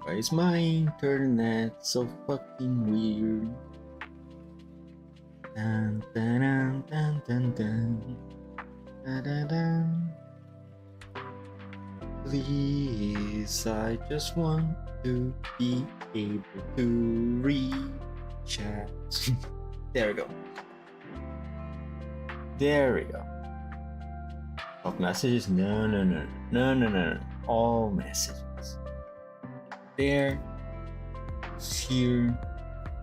Why is my internet so fucking weird? Dun, dun, dun, dun, dun, dun. Dun, dun, dun. Please, I just want to be able to read chat. There we go. There we go. Of messages? No. All messages. There. Here.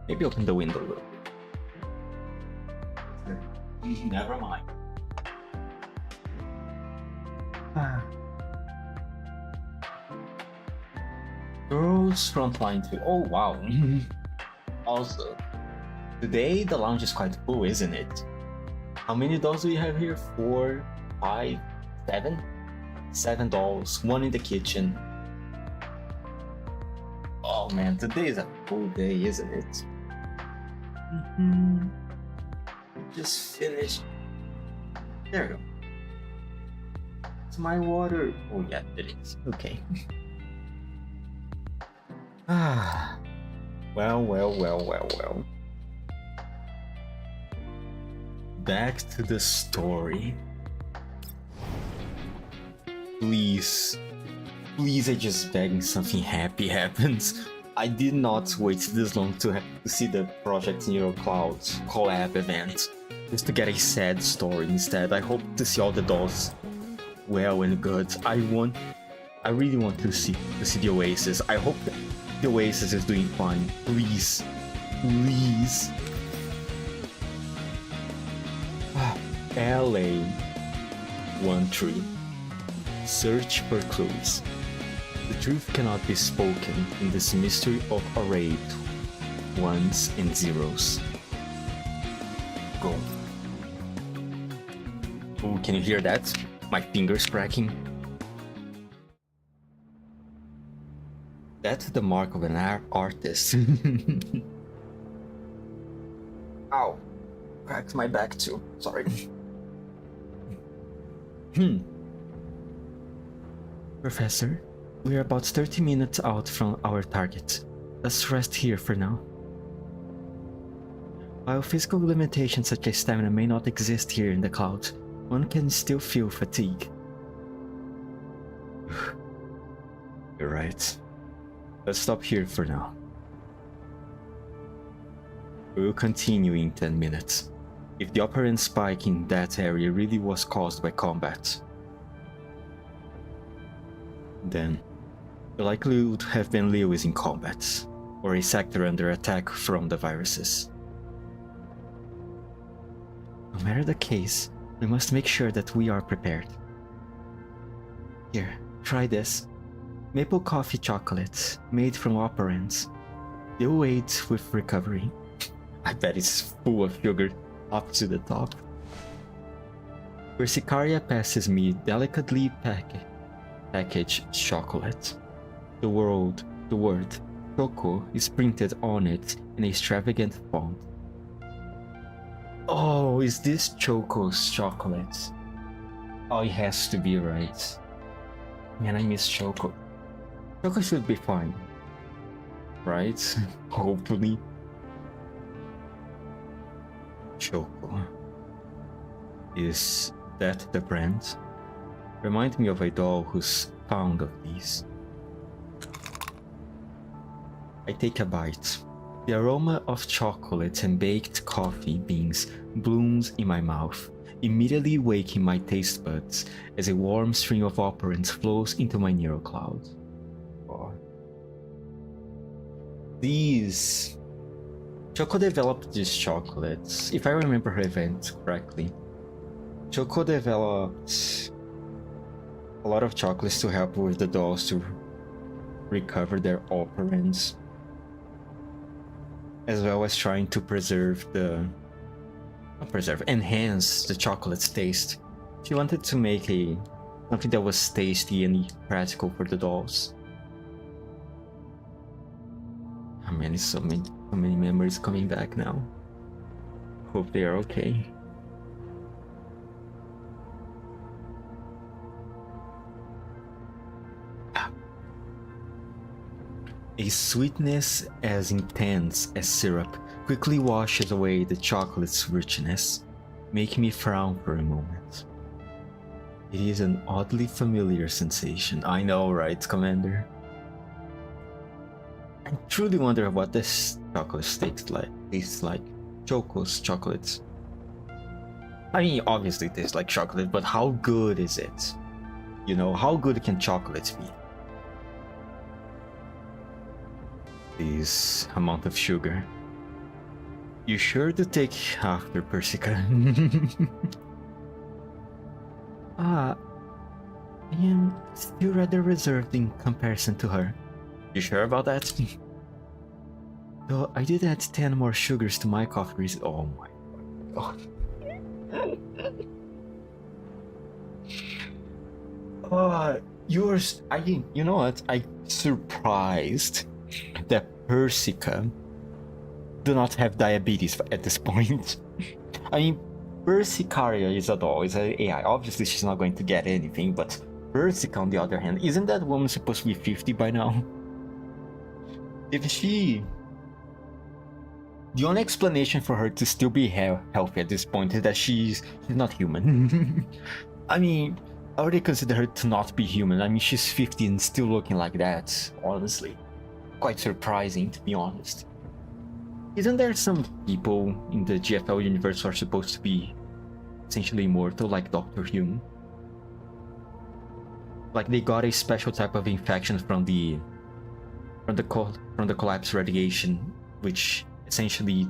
Maybe open the window a little bit. Never mind. Girls frontline too. Oh wow. Also, today the lounge is quite full, isn't it? How many dolls do we have here? 4, 5, 7? 7 dolls, 1 in the kitchen. Oh man, today is a full day, isn't it? Just finished. There we go. It's my water. Oh yeah, it is. Okay. Well. Back to the story. Please, I just begging something happy happens. I did not wait this long to see the Project Neural Clouds collab event, just to get a sad story instead. I hope to see all the dolls well and good. I really want to see the Oasis. I hope that the Oasis is doing fine. Please. LA 13. Search for clues. The truth cannot be spoken in this mystery of arrayed ones and zeros. Go. Oh, can you hear that? My fingers cracking. That's the mark of an artist. Ow. Cracked my back too. Sorry. Professor, we are about 30 minutes out from our target. Let's rest here for now. While physical limitations such as stamina may not exist here in the cloud, one can still feel fatigue. You're right. Let's stop here for now. We will continue in 10 minutes. If the operant spike in that area really was caused by combat, then the likelihood would have been Lewis in combat, or a sector under attack from the viruses. No matter the case, we must make sure that we are prepared. Here, try this. Maple coffee chocolate, made from operants. They'll aid with recovery. I bet it's full of sugar up to the top. Persicaria passes me delicately packaged chocolate. The word choco is printed on it in extravagant font. Oh, is this Choco's chocolate? Oh, it has to be right. Man, I miss Choco. Choco should be fine, right? Hopefully. Choco. Is that the brand? Remind me of a doll who's fond of these. I take a bite. The aroma of chocolate and baked coffee beans blooms in my mouth, immediately waking my taste buds as a warm stream of operants flows into my neural cloud. Oh. These... Choco developed these chocolates. If I remember her event correctly, Choco developed a lot of chocolates to help with the dolls to recover their operants, as well as trying to enhance the chocolate's taste. She wanted to make something that was tasty and practical for the dolls. Oh man, so many memories coming back now. Hope they are okay. A sweetness as intense as syrup quickly washes away the chocolate's richness, making me frown for a moment. It is an oddly familiar sensation. I know, right, Commander? I truly wonder what this chocolate tastes like. Choco's chocolates. I mean, obviously it tastes like chocolate, but how good is it? You know, how good can chocolates be? This amount of sugar. You sure to take after Persica. I am still rather reserved in comparison to her. You sure about that? Though I did add 10 more sugars to my coffee recently. Oh my god. You know what? I'm surprised that Persica do not have diabetes at this point. I mean, Persicaria is a doll, is an AI. Obviously, she's not going to get anything, but Persica, on the other hand, isn't that woman supposed to be 50 by now? If she... The only explanation for her to still be healthy at this point is that she's not human. I mean, I already consider her to not be human. I mean, she's 50 and still looking like that, honestly. Quite surprising, to be honest. Isn't there some people in the GFL universe who are supposed to be essentially immortal, like Dr. Hume? Like they got a special type of infection from the collapse radiation, which essentially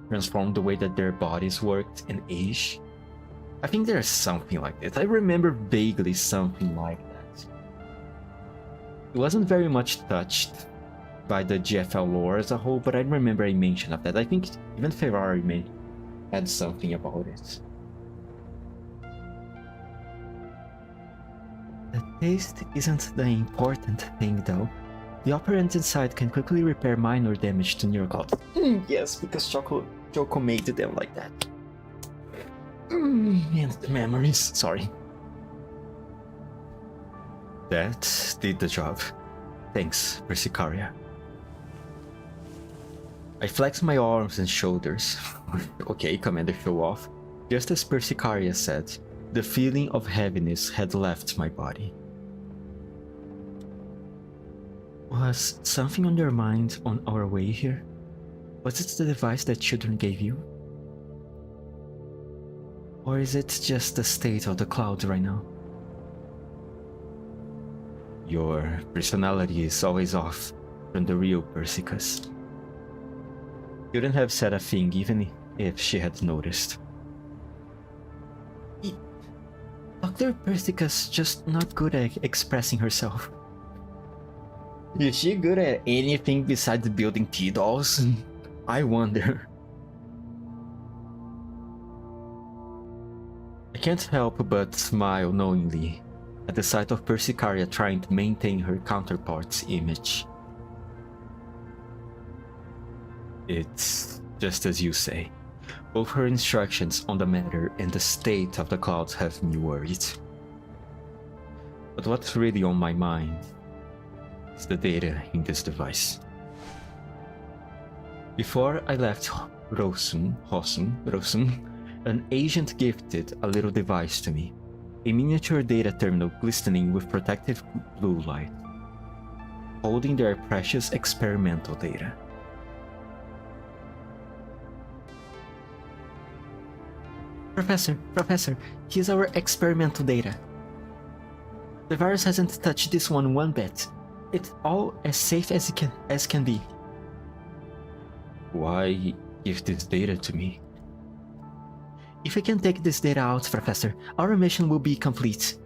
transformed the way that their bodies worked and aged. I think there's something like this. I remember vaguely something like that. It wasn't very much touched by the GFL lore as a whole, but I remember a mention of that. I think even Ferrari may had something about it. The taste isn't the important thing though. The operant inside can quickly repair minor damage to neural clouds. Yes, because Choco made them like that. And the memories, sorry. That did the job. Thanks, Persicaria. I flexed my arms and shoulders. Okay, Commander, show off. Just as Persicaria said, the feeling of heaviness had left my body. Was something on your mind on our way here? Was it the device that children gave you? Or is it just the state of the clouds right now? Your personality is always off from the real Persicus. Couldn't have said a thing even if she had noticed. Dr. Persicus just not good at expressing herself. Is she good at anything besides building T-dolls? I wonder. I can't help but smile knowingly at the sight of Persicaria trying to maintain her counterpart's image. It's just as you say. Both her instructions on the matter and the state of the clouds have me worried. But what's really on my mind is the data in this device. Before I left Rosum, an agent gifted a little device to me, a miniature data terminal glistening with protective blue light, holding their precious experimental data. Professor, here's our experimental data. The virus hasn't touched this one bit. It's all as safe as it can be. Why give this data to me? If we can take this data out, Professor, our mission will be complete.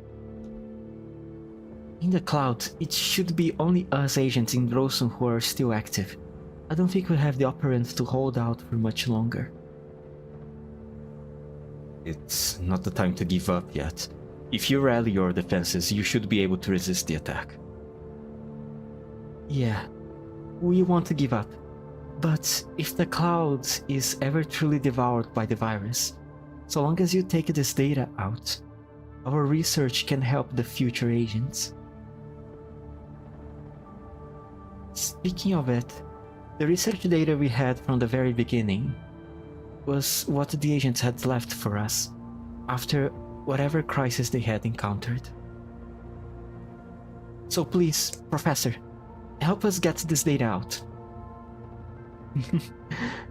In the cloud, it should be only us agents in Rosum who are still active. I don't think we have the operant to hold out for much longer. It's not the time to give up yet. If you rally your defenses, you should be able to resist the attack. Yeah, we want to give up. But if the cloud is ever truly devoured by the virus, so long as you take this data out, our research can help the future agents. Speaking of it, the research data we had from the very beginning was what the agents had left for us after whatever crisis they had encountered. So please, Professor, help us get this data out.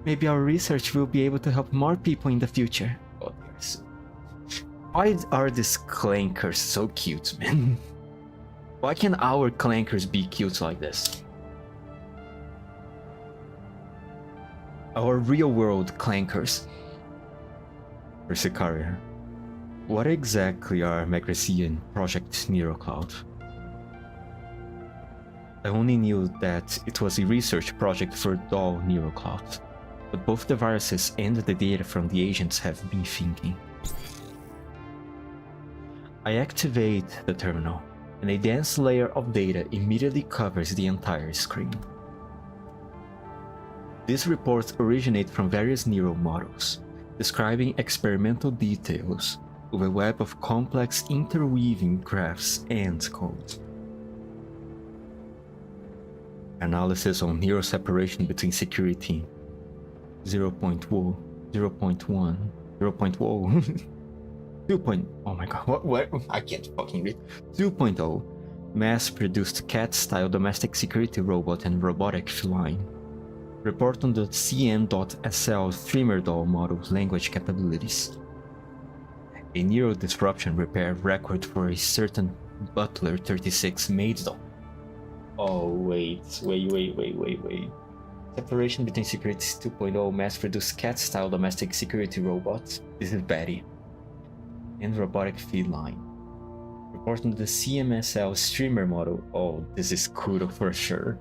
Maybe our research will be able to help more people in the future. Oh, yes. Why are these clankers so cute, man? Why can our clankers be cute like this? Our real-world clankers. Sicaria. What exactly are Magracia and Project Neural Cloud? I only knew that it was a research project for Doll Neural Cloud, but both the viruses and the data from the agents have been thinking. I activate the terminal, and a dense layer of data immediately covers the entire screen. These reports originate from various neural models, describing experimental details of a web of complex interweaving graphs and code. Analysis on neural separation between security 0.1, 2. Oh my god, what? I can't fucking read. 2.0, mass-produced cat-style domestic security robot and robotic feline. Report on the CM.SL streamer doll model's language capabilities. A neural disruption repair record for a certain Butler 36 maid doll. Oh, wait. Separation between security 2.0 mass-produced cat-style domestic security robot. This is Betty. And robotic feline. Report on the CMSL streamer model. Oh, this is Kudo for sure.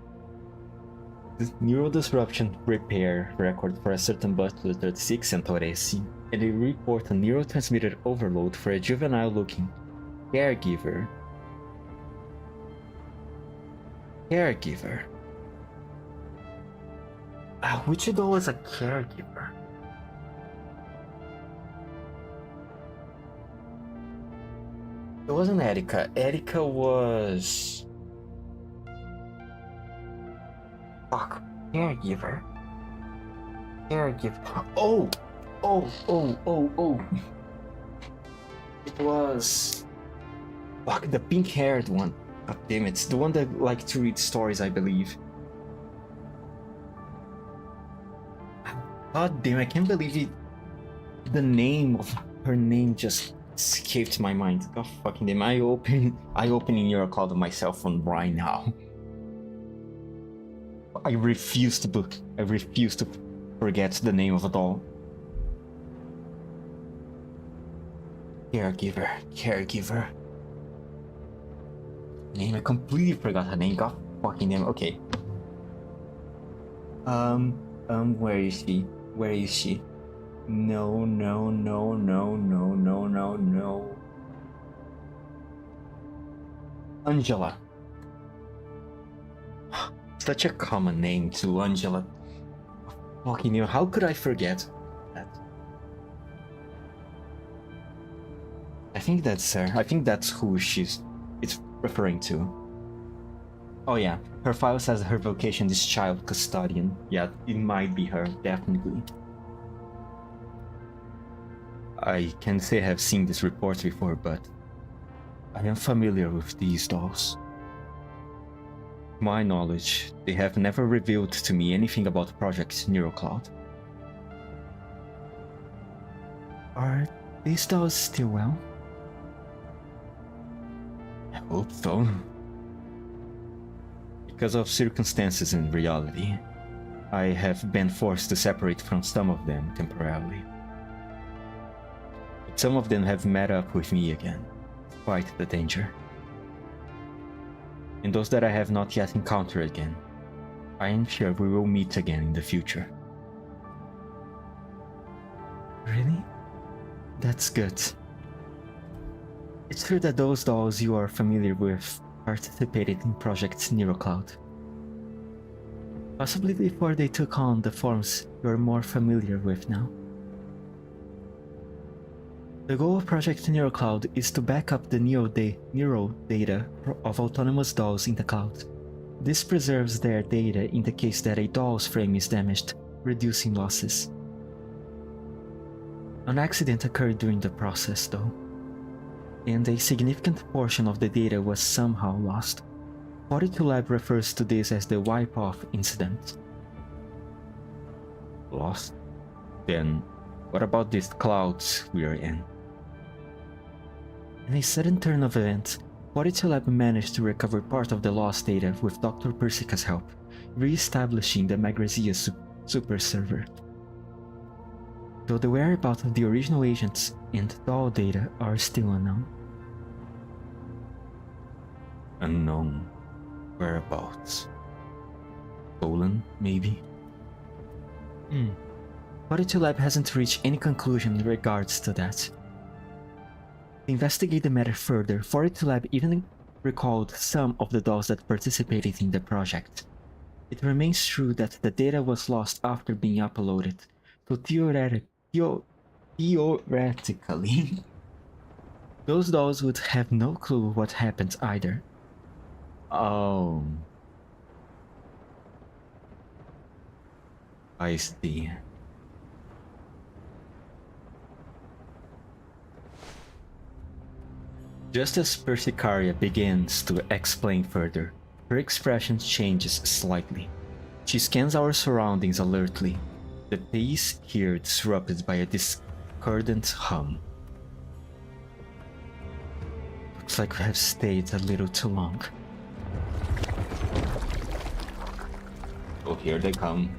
The neural disruption repair record for a certain Butler 36 and Torresi. And a report on neurotransmitter overload for a juvenile-looking caregiver. Which doll is a caregiver? It wasn't Erika. Erika was... Fuck. Caregiver. Oh! It was... Fuck, the pink-haired one. God damn it, it's the one that liked to read stories, I believe. God damn, I can't believe it. The name of her name just escaped my mind. God fucking damn, I open Neural Cloud on my cell phone right now. I refuse to forget the name of a doll. Caregiver. Name, I completely forgot her name. God fucking damn. Okay. Where is she? No. Angela. Such a common name too, Angela. Fucking hell, how could I forget that? I think that's her. I think that's who it's referring to. Oh yeah, her file says her vocation is child custodian. Yeah, it might be her, definitely. I can say I have seen this report before, but I am familiar with these dolls. To my knowledge, they have never revealed to me anything about Project Neural Cloud. Are these dolls still well? I hope so. Because of circumstances in reality, I have been forced to separate from some of them temporarily. But some of them have met up with me again, quite the danger. And those that I have not yet encountered again, I am sure we will meet again in the future. Really? That's good. It's true that those dolls you are familiar with participated in Project Neural Cloud. Possibly before they took on the forms you're more familiar with now. The goal of Project Neural Cloud is to back up the neural data of autonomous dolls in the cloud. This preserves their data in the case that a doll's frame is damaged, reducing losses. An accident occurred during the process, though, and a significant portion of the data was somehow lost. 42 Lab refers to this as the wipe-off incident. Lost? Then, what about these clouds we are in? In a sudden turn of events, 42 Lab managed to recover part of the lost data with Dr. Persica's help, re-establishing the Magrazia super server. Though the whereabouts of the original agents and doll data are still unknown. Unknown whereabouts. Stolen, maybe? 42 Lab hasn't reached any conclusion in regards to that. To investigate the matter further, 42 Lab even recalled some of the dolls that participated in the project. It remains true that the data was lost after being uploaded, so theoretically, those dolls would have no clue what happened either. Oh. I see. Just as Persicaria begins to explain further, her expression changes slightly. She scans our surroundings alertly, the pace here disrupted by a discordant hum. Looks like we have stayed a little too long. Oh, here they come.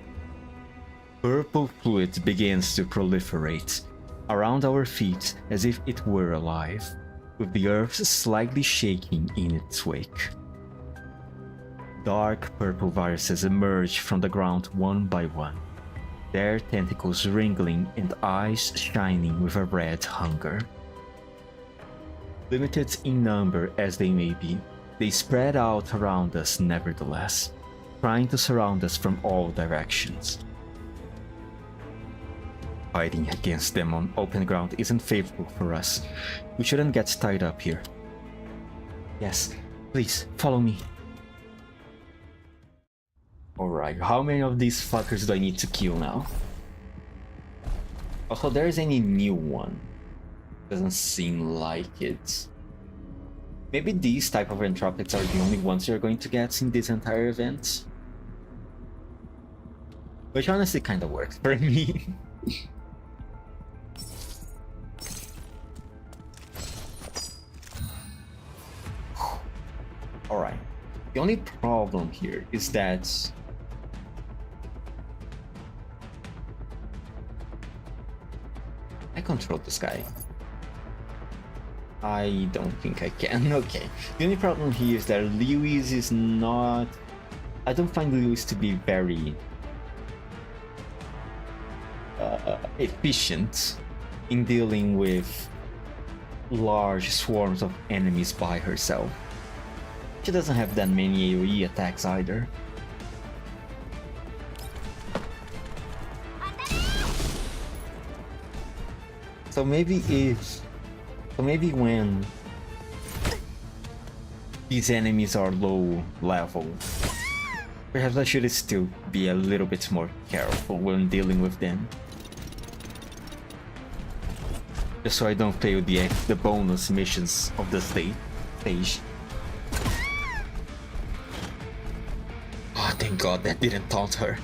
Purple fluid begins to proliferate around our feet as if it were alive, with the earth slightly shaking in its wake. Dark purple viruses emerge from the ground one by one, their tentacles wriggling and eyes shining with a red hunger. Limited in number as they may be, they spread out around us nevertheless, trying to surround us from all directions. Fighting against them on open ground isn't favorable for us. We shouldn't get tied up here. Yes, please, follow me. Alright, how many of these fuckers do I need to kill now? Also, there's any new one? Doesn't seem like it. Maybe these type of entropics are the only ones you're going to get in this entire event. Which honestly kinda works for me. Alright. The only problem here is that I control this guy. I don't think I can. Okay. The only problem here is that Lewis is not... I don't find Lewis to be very efficient in dealing with large swarms of enemies by herself. She doesn't have that many AoE attacks either. So maybe when these enemies are low level, perhaps I should still be a little bit more careful when dealing with them. Just so I don't fail the bonus missions of the stage. Oh, thank God that didn't taunt her.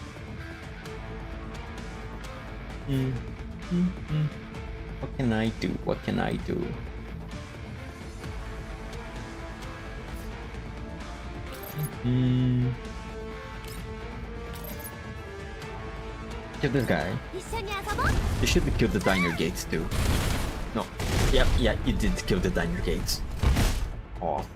What can I do? What can I do? Kill this guy. You should kill the diner gates too. No. Yeah, you did kill the diner gates. Awesome.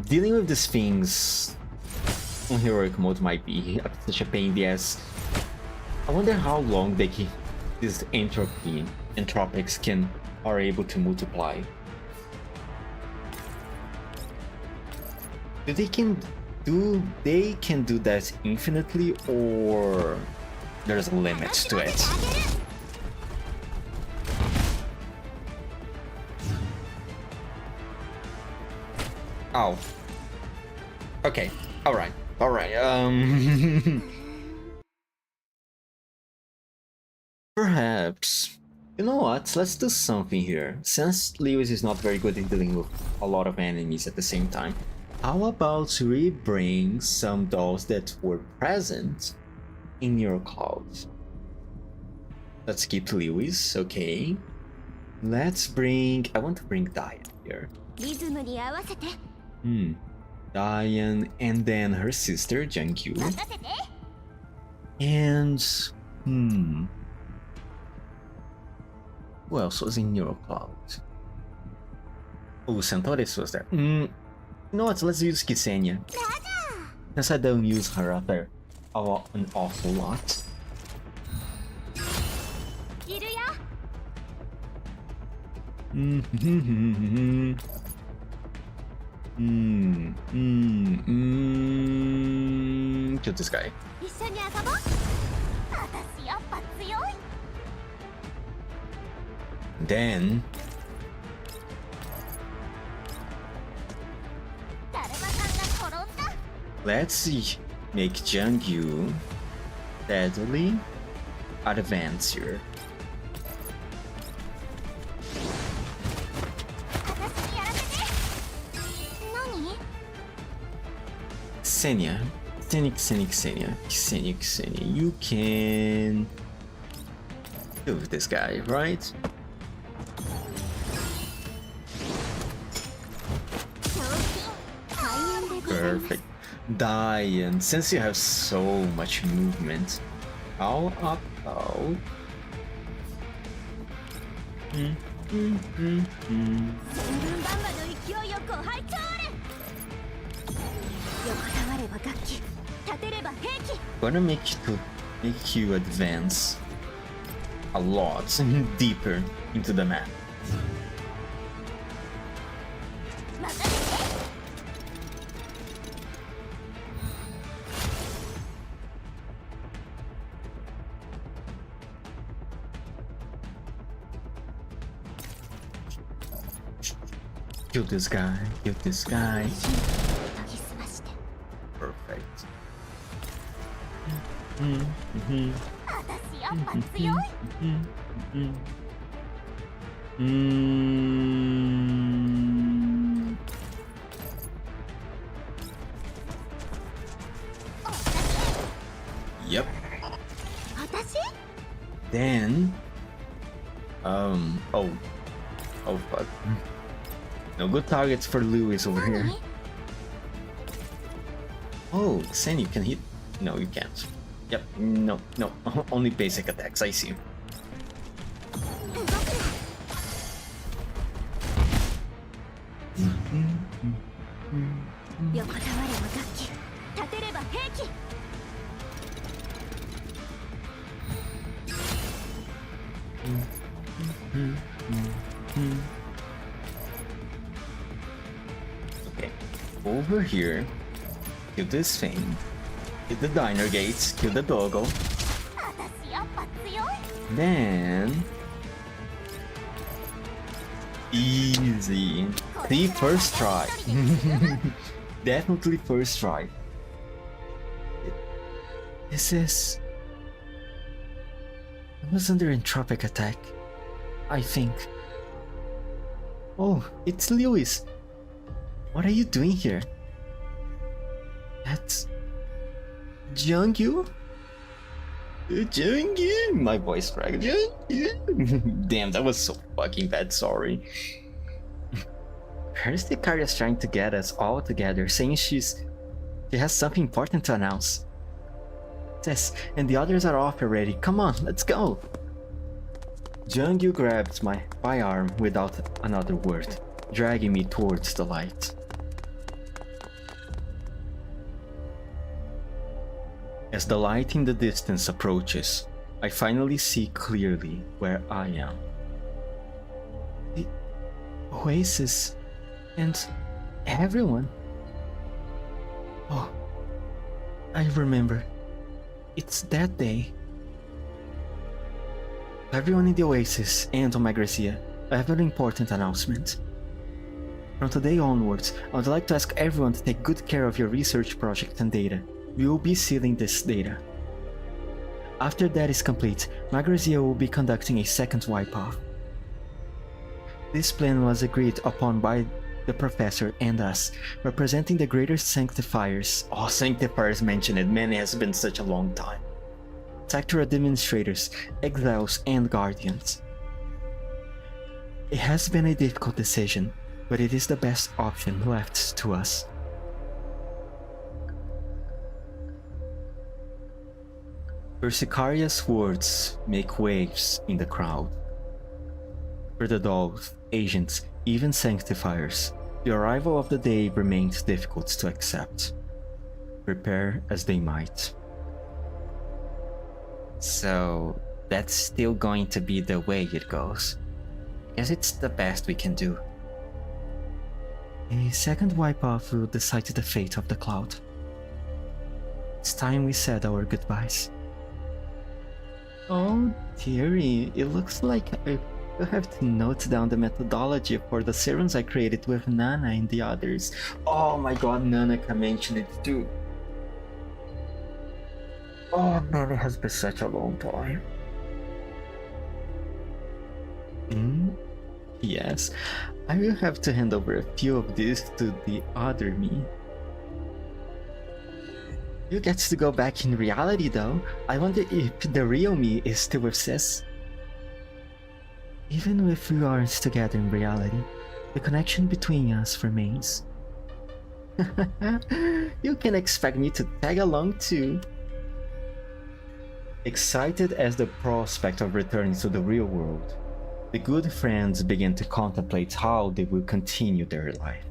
Dealing with these things on heroic mode might be such a pain in the ass. I wonder how long these entropics are able to multiply. they can do that infinitely, or there's a limit to it? Oh. Okay. Alright. Perhaps. You know what? Let's do something here. Since Lewis is not very good in dealing with a lot of enemies at the same time, how about we bring some dolls that were present in your cloud? Let's keep Lewis, okay. Let's bring... I want to bring Diane here. Diane, and then her sister, Jankyu. And... who else was in Neural Cloud? Oh, Centaurus was there. You know what, let's use Ksenia. Since I don't use her after an awful lot. Kill this guy. Then let's see, make Jungyu steadily advance here. Ksenia, you can deal with this guy, right? Perfect. Diane, since you have so much movement, how about... Gonna make you advance a lot deeper into the map. Kill this guy, Perfect. Yep. Then oh fuck. No good targets for Lewis over here. Oh, Sen, you can hit. No, you can't. Yep, no, only basic attacks, I see. Okay, over here, kill this thing, hit the diner gates, kill the doggo. Then easy. The first try. Definitely first try. This is... I was under entropic attack, I think. Oh, it's Lewis. What are you doing here? That's... Jungyu? Jungyu? My voice cracked. Jungyu? Damn, that was so fucking bad, sorry. Where's the Karia's trying to get us all together, saying she has something important to announce. Yes, and the others are off already. Come on, let's go. Jungyu grabbed my arm without another word, dragging me towards the light. As the light in the distance approaches, I finally see clearly where I am. The oasis and everyone. Oh, I remember. It's that day. Everyone in the Oasis and on Magracia, I have an important announcement. From today onwards, I would like to ask everyone to take good care of your research project and data. We will be sealing this data. After that is complete, Magracia will be conducting a second wipe-off. This plan was agreed upon by the professor and us, representing the greater sanctifiers. Oh, sanctifiers mentioned it, man, it has been such a long time. Sector administrators, exiles, and guardians. It has been a difficult decision, but it is the best option left to us. Persicaria's words make waves in the crowd. For the dolls, agents, even sanctifiers, the arrival of the day remains difficult to accept. Prepare as they might. So, that's still going to be the way it goes. Guess it's the best we can do. A second wipe-off will decide the fate of the cloud. It's time we said our goodbyes. Oh, dearie, it looks like I will have to note down the methodology for the serums I created with Nana and the others. Oh my god, Nana can mention it too. Oh man, it has been such a long time. Yes, I will have to hand over a few of these to the other me. You get to go back in reality though. I wonder if the real me is still with Sis. Even if we aren't together in reality, the connection between us remains. You can expect me to tag along too. Excited as the prospect of returning to the real world, the good friends begin to contemplate how they will continue their life.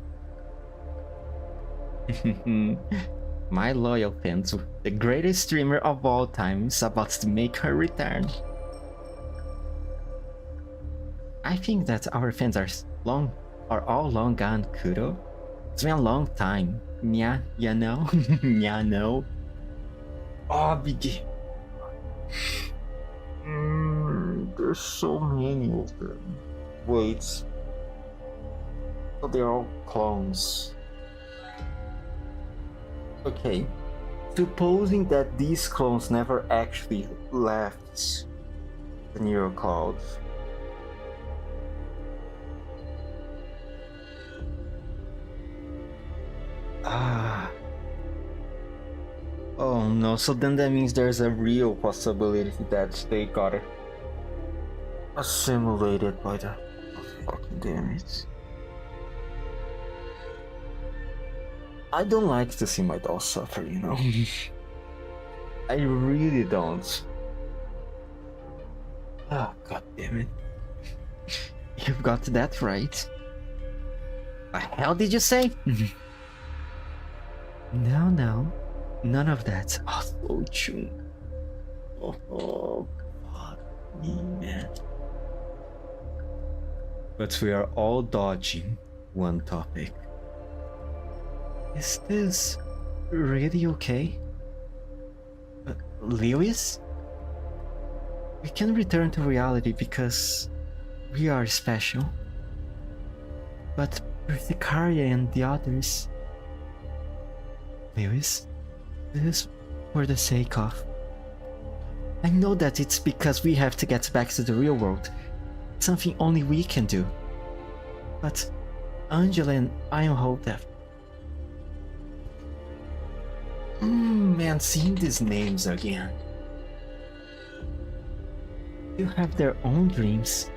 My loyal fans, the greatest streamer of all time, is about to make her return. I think that our fans are all long gone, Kuro. It's been a long time. Nya, you know? Nya, no. Oh, Biggie. There's so many of them. Wait. So they're all clones. Okay. Supposing that these clones never actually left the Neural Cloud. Oh no, so then that means there's a real possibility that they got assimilated by the... Oh, fucking damn it. I don't like to see my doll suffer, you know? I really don't. Oh, god damn it. You've got that right. The hell did you say? No. None of that. Oh, so true. Oh, fuck me, man. But we are all dodging one topic. Is this really okay? Lewis? We can return to reality because we are special. But Persicaria and the others... Lewis, this is for the sake of... I know that it's because we have to get back to the real world. It's something only we can do. But Angela and I hope that... man, seeing these names again. You have their own dreams.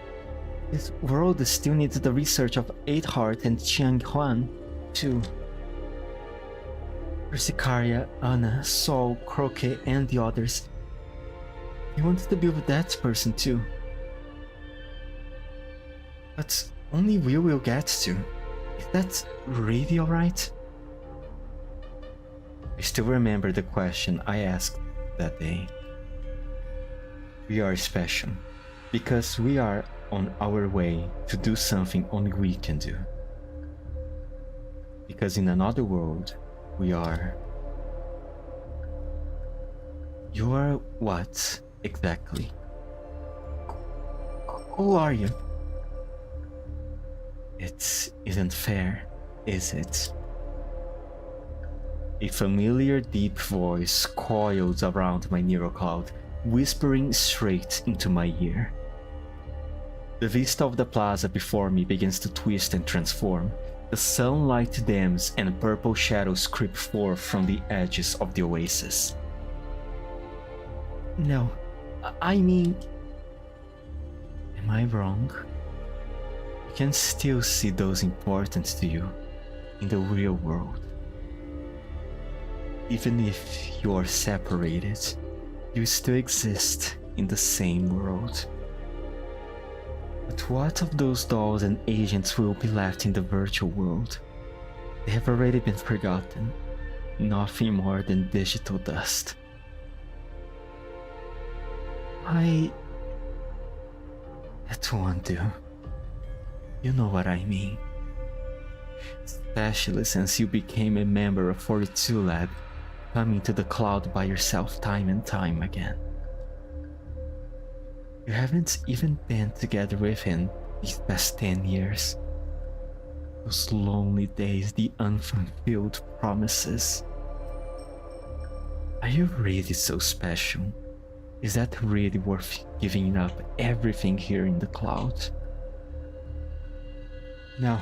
This world still needs the research of Eightheart and Chiang Huan, too. Persicaria, Anna, Sol, Croquet, and the others. He wants to be with that person too. But only we will get to. Is that really alright? I still remember the question I asked that day. We are special, because we are on our way to do something only we can do. Because in another world, we are You are what, exactly? Who are you? It isn't fair, is it? A familiar deep voice coiled around my neural cloud, whispering straight into my ear. The vista of the plaza before me begins to twist and transform. The sunlight dims and purple shadows creep forth from the edges of the oasis. No, I mean... Am I wrong? You can still see those important to you in the real world. Even if you are separated, you still exist in the same world. But what of those dolls and agents will be left in the virtual world? They have already been forgotten. Nothing more than digital dust. That won't do. You know what I mean. Especially since you became a member of 42 Lab, coming to the cloud by yourself time and time again. You haven't even been together with him these past 10 years. Those lonely days, the unfulfilled promises. Are you really so special? Is that really worth giving up everything here in the cloud? No,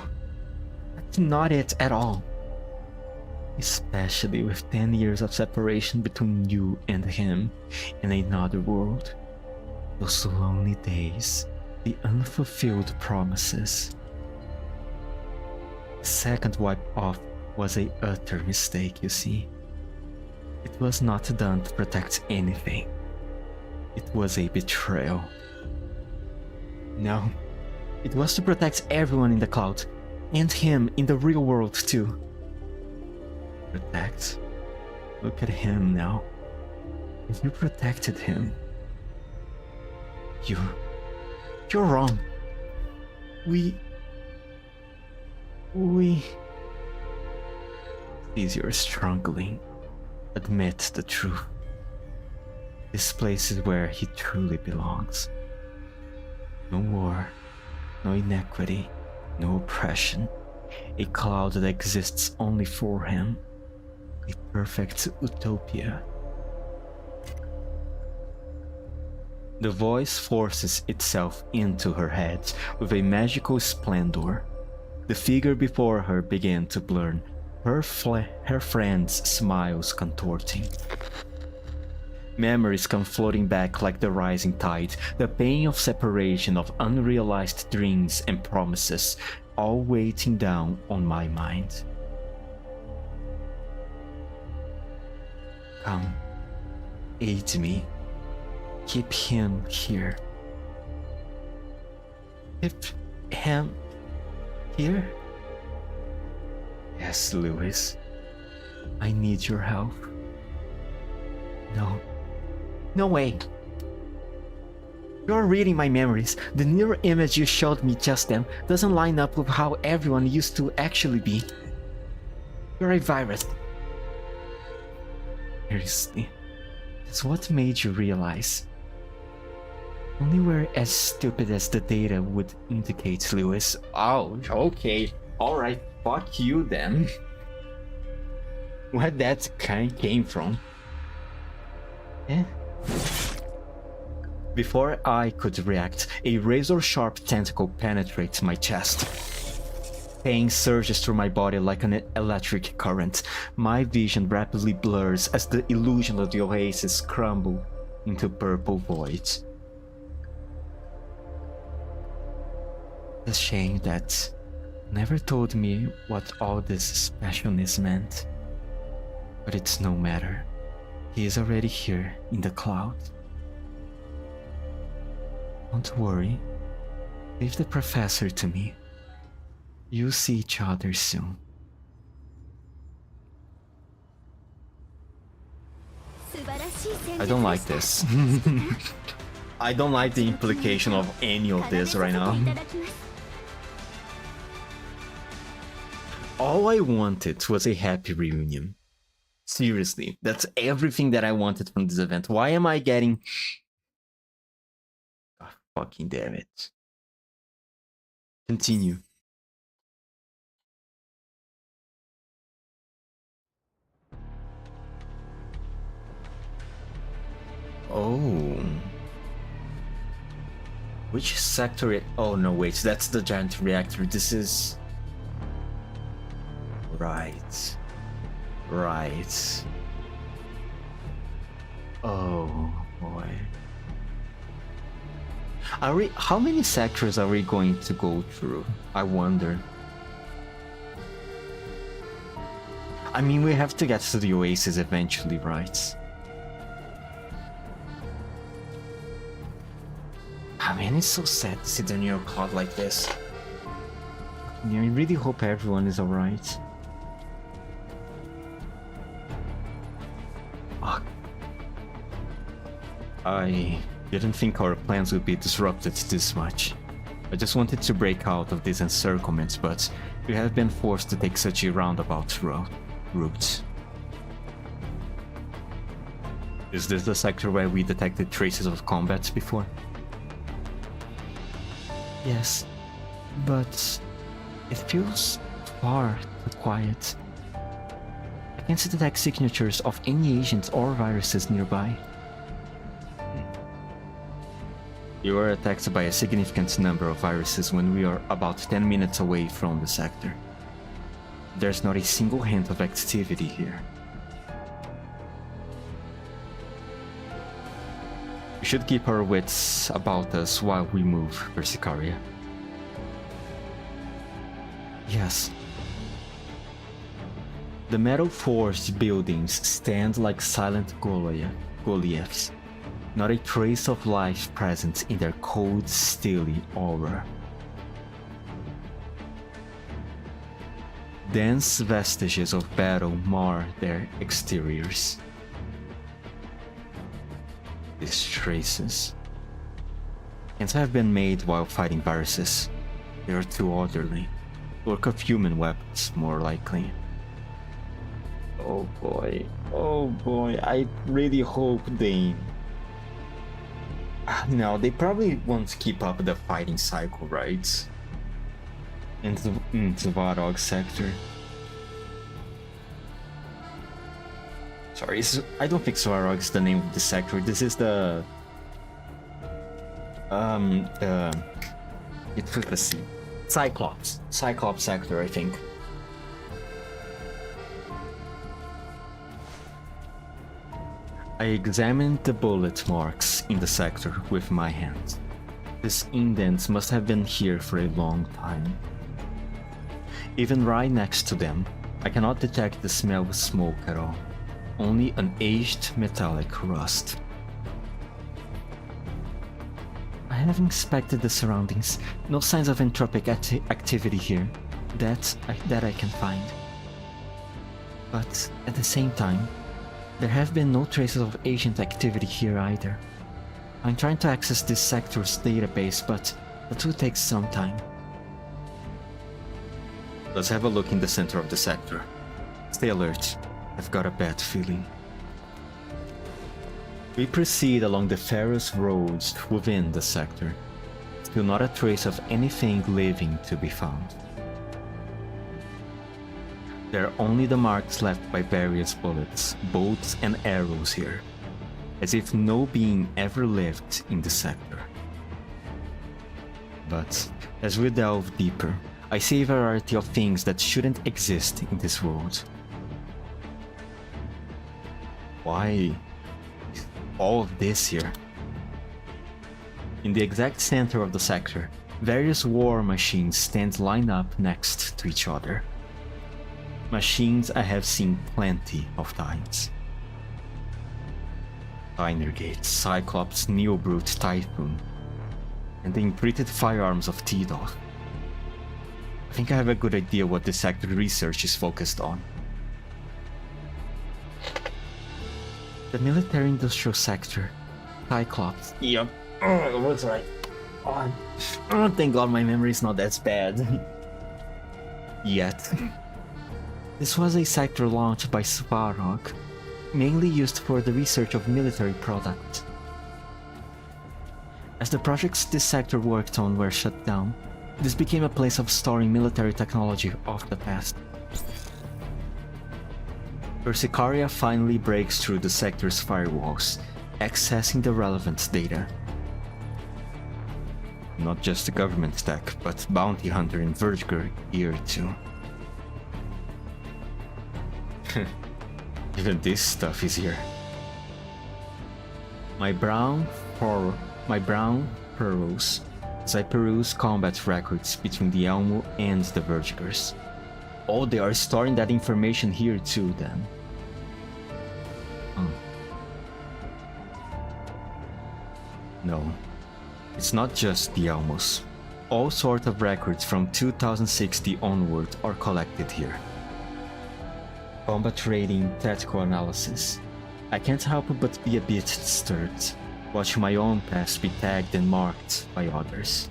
that's not it at all. Especially with 10 years of separation between you and him in another world. Those lonely days, the unfulfilled promises. The second wipe off was an utter mistake, you see. It was not done to protect anything. It was a betrayal. No, it was to protect everyone in the cloud, and him in the real world too. Protect? Look at him now. If you protected him, you're wrong. We... Please, you're struggling. Admit the truth. This place is where he truly belongs. No war, no inequity, no oppression. A cloud that exists only for him. A perfect utopia. The voice forces itself into her head with a magical splendor. The figure before her began to blur, her friend's smiles contorting. Memories come floating back like the rising tide, the pain of separation, of unrealized dreams and promises, all weighting down on my mind. Come, aid me. Keep him here. Keep him here? Yes, Lewis. I need your help. No. No way. You're reading my memories. The mirror image you showed me just then doesn't line up with how everyone used to actually be. You're a virus. Seriously. That's what made you realize. Only we're as stupid as the data would indicate, Lewis. Oh, okay. Alright, fuck you then. Where that kind came from. Eh? Before I could react, a razor-sharp tentacle penetrates my chest. Pain surges through my body like an electric current. My vision rapidly blurs as the illusion of the oasis crumbles into purple voids. It's a shame that never told me what all this specialness meant. But it's no matter. He is already here in the cloud. Don't worry. Leave the professor to me. You'll see each other soon. I don't like this. I don't like the implication of any of this right now. All I wanted was a happy reunion. Seriously, that's everything that I wanted from this event. Why am I getting... Oh, fucking damn it. Continue. Oh. Which sector? Oh no, wait, that's the giant reactor. This is... Right. Right. Oh boy. How many sectors are we going to go through? I wonder. I mean, we have to get to the Oasis eventually, right? I mean, it's so sad to see the Neural Cloud like this. I really hope everyone is alright. Fuck. I didn't think our plans would be disrupted this much. I just wanted to break out of this encirclement, but we have been forced to take such a roundabout route. Is this the sector where we detected traces of combat before? Yes, but it feels far too quiet. I can't detect signatures of any agents or viruses nearby. You are attacked by a significant number of viruses when we are about 10 minutes away from the sector. There's not a single hint of activity here. We should keep our wits about us while we move, Persicaria. Yes. The metal-forged buildings stand like silent Goliaths. Not a trace of life present in their cold, steely aura. Dense vestiges of battle mar their exteriors. These traces can't have been made while fighting viruses. They are too orderly. Work of human weapons, more likely. Oh boy, I really hope they... No, they probably want to keep up the fighting cycle, right? Into Varog sector. Sorry, I don't think Svarog is the name of the sector. This is the... let's see. Cyclops sector, I think. I examined the bullet marks in the sector with my hand. These indents must have been here for a long time. Even right next to them, I cannot detect the smell of smoke at all. Only an aged metallic rust. I have inspected the surroundings. No signs of entropic activity here. That I can find. But at the same time, there have been no traces of agent activity here either. I'm trying to access this sector's database, but that will take some time. Let's have a look in the center of the sector. Stay alert. I've got a bad feeling. We proceed along the ferrous roads within the sector. Still not a trace of anything living to be found. There are only the marks left by various bullets, bolts and arrows here, as if no being ever lived in the sector. But as we delve deeper, I see a variety of things that shouldn't exist in this world. Why all of this here? In the exact center of the sector, various war machines stand lined up next to each other. Machines I have seen plenty of times. Dinergate, Cyclops, Neobrute, Typhoon, and the imprinted firearms of T-Dog. I think I have a good idea what this sector research is focused on. The military-industrial sector, Cyclops. Yep, I was right. Oh, thank God my memory is not that bad. Yet. This was a sector launched by Svarog, mainly used for the research of military products. As the projects this sector worked on were shut down, this became a place of storing military technology of the past. Persicaria finally breaks through the sector's firewalls, accessing the relevant data. Not just the government tech, but bounty hunter and vertiger here too. Even this stuff is here. My brow furrows as I peruse combat records between the Elmo and the Vertigers. Oh, they are storing that information here too then. No, it's not just the Elmos. All sorts of records from 2060 onward are collected here. Combat rating, tactical analysis. I can't help but be a bit disturbed, watching my own past be tagged and marked by others.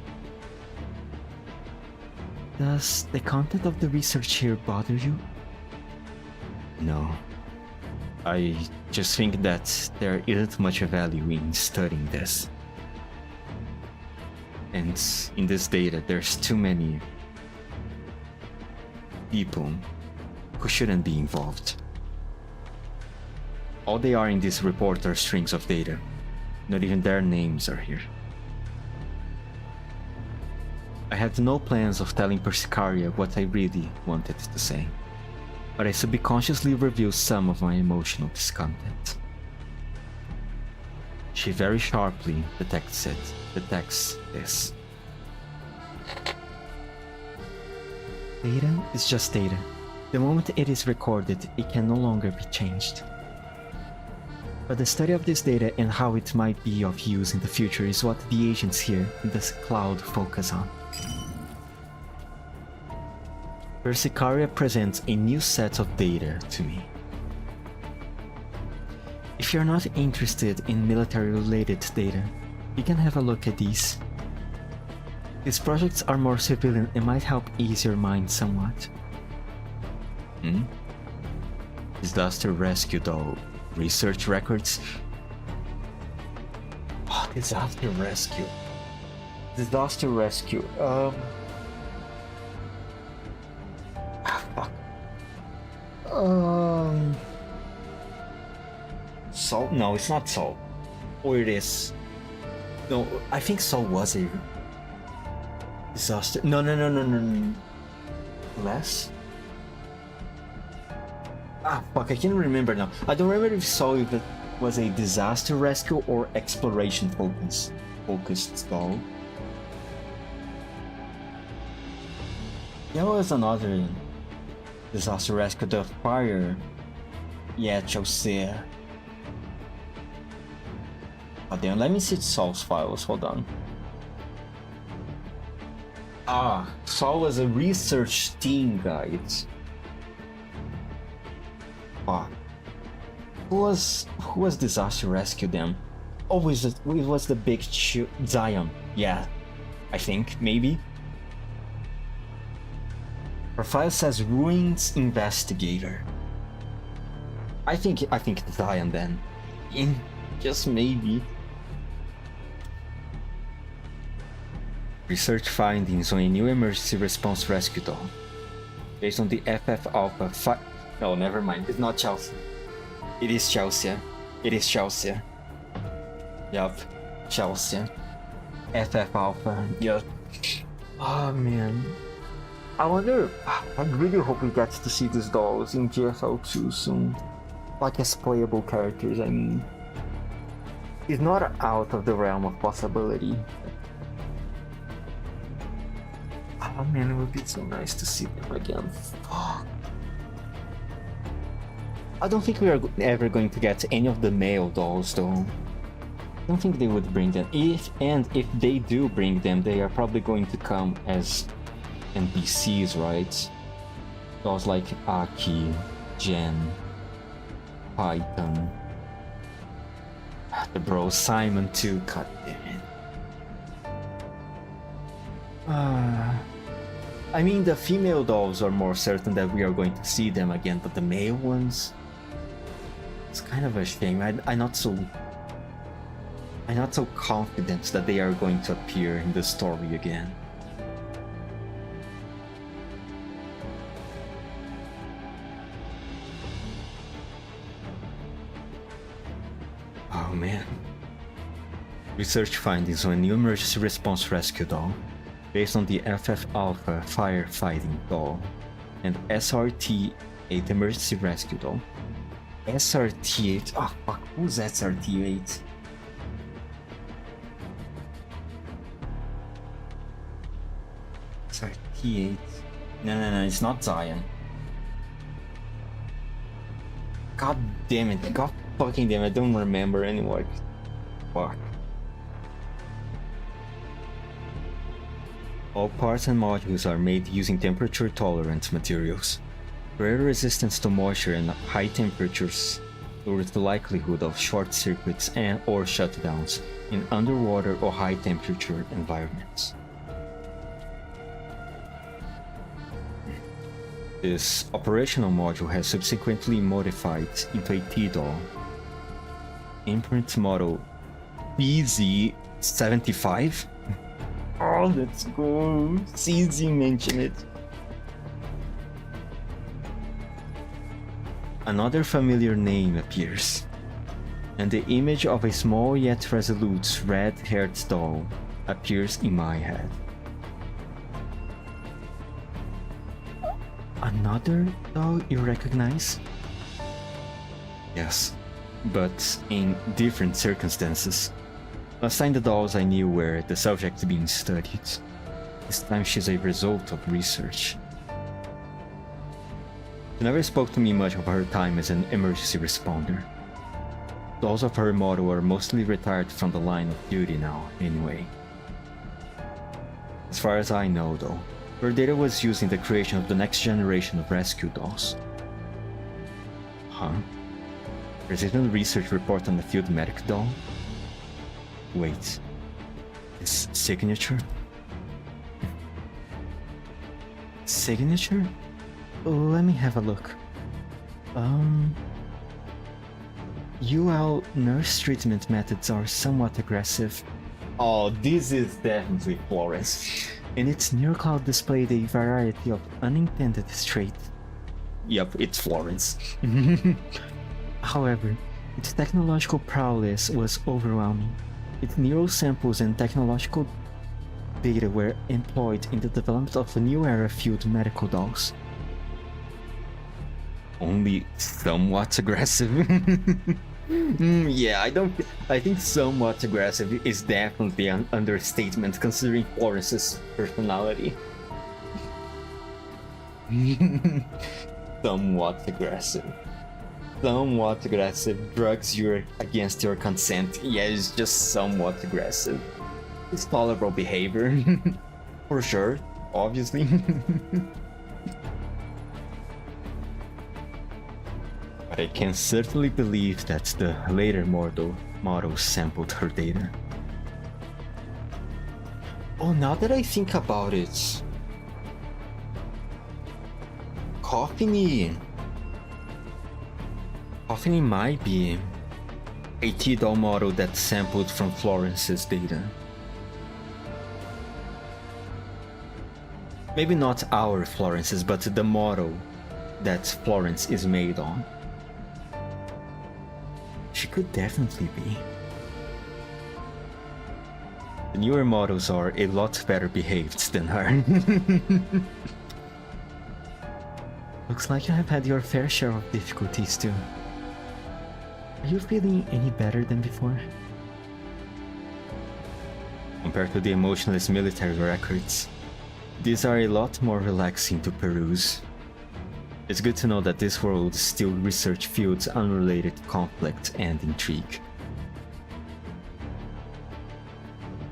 Does the content of the research here bother you? No. I just think that there isn't much value in studying this. And in this data, there's too many people who shouldn't be involved. All they are in this report are strings of data. Not even their names are here. I had no plans of telling Persicaria what I really wanted to say, but I subconsciously revealed some of my emotional discontent. She very sharply detects this. Data is just data. The moment it is recorded, it can no longer be changed. But the study of this data and how it might be of use in the future is what the agents here in this cloud focus on. Persicaria presents a new set of data to me. If you're not interested in military-related data, you can have a look at these. These projects are more civilian and might help ease your mind somewhat. Disaster rescue doll. Research records? Oh, disaster rescue. Disaster rescue. Fuck. Sol? No, it's not Sol. Or it is. No, I think Sol was a disaster. No. Less? Fuck, I can't remember now. I don't remember if Sol was a disaster rescue or exploration focused doll. There was another disaster rescue, the fire. Yeah, Chelsea. Oh damn, let me see Sol's files, hold on. Sol was a research team guide. Who was disaster rescue then? Oh, it was the big Zion. Yeah, I think, maybe. Profile says Ruins Investigator. I think Zion then. Just maybe. Research findings on a new emergency response rescue doll. Based on the FF Alpha No, never mind. It's not Chelsea. It is Chelsea. Yup. Chelsea. FF Alpha. Yup. Oh man. I wonder. I really hope we get to see these dolls in GFL2 soon. Like as playable characters, I mean. It's not out of the realm of possibility. Oh man, it would be so nice to see them again. Fuck. I don't think we are ever going to get any of the male dolls though. I don't think they would bring them. If they do bring them, they are probably going to come as NPCs, right? Dolls like Aki, Jen, Python, the bro Simon too, god damn it. I mean, the female dolls are more certain that we are going to see them again, but the male ones, it's kind of a shame. I'm not so confident that they are going to appear in the story again. Oh man. Research findings on a new emergency response rescue doll based on the FF Alpha firefighting doll and SRT-8 emergency rescue doll. SRT-8? Oh fuck, who's SRT-8? SRT-8? No, it's not Zion. God damn it, god fucking damn it, I don't remember anymore. Fuck. All parts and modules are made using temperature-tolerant materials. Greater resistance to moisture and high temperatures lowers the likelihood of short circuits or shutdowns in underwater or high-temperature environments. This operational module has subsequently modified into a T-doll. Imprint model BZ75? Oh, let's go. CZ mentioned it. Another familiar name appears, and the image of a small yet resolute red-haired doll appears in my head. Another doll you recognize? Yes, but in different circumstances. Last time the dolls I knew were the subject being studied. This time she's a result of research. She never spoke to me much of her time as an emergency responder. Dolls of her model are mostly retired from the line of duty now, anyway. As far as I know though, her data was used in the creation of the next generation of rescue dolls. Huh? Precision research report on the field medic doll? Wait, his signature? Signature? Let me have a look. UL nurse treatment methods are somewhat aggressive. Oh, this is definitely Florence. And its NeuroCloud displayed a variety of unintended traits. Yep, it's Florence. However, its technological prowess was overwhelming. Its neural samples and technological data were employed in the development of a new era field medical dolls. Only somewhat aggressive? Yeah, I think somewhat aggressive is definitely an understatement considering Florence's personality. Somewhat aggressive. Somewhat aggressive. Drugs you against your consent. Yeah, it's just somewhat aggressive. It's tolerable behavior. For sure, obviously. But I can certainly believe that the later model sampled her data. Oh, now that I think about it, Coffiny might be a T-doll model that sampled from Florence's data. Maybe not our Florence's, but the model that Florence is made on. She could definitely be. The newer models are a lot better behaved than her. Looks like you have had your fair share of difficulties too. Are you feeling any better than before? Compared to the emotionless military records, these are a lot more relaxing to peruse. It's good to know that this world still research fields unrelated to conflict and intrigue.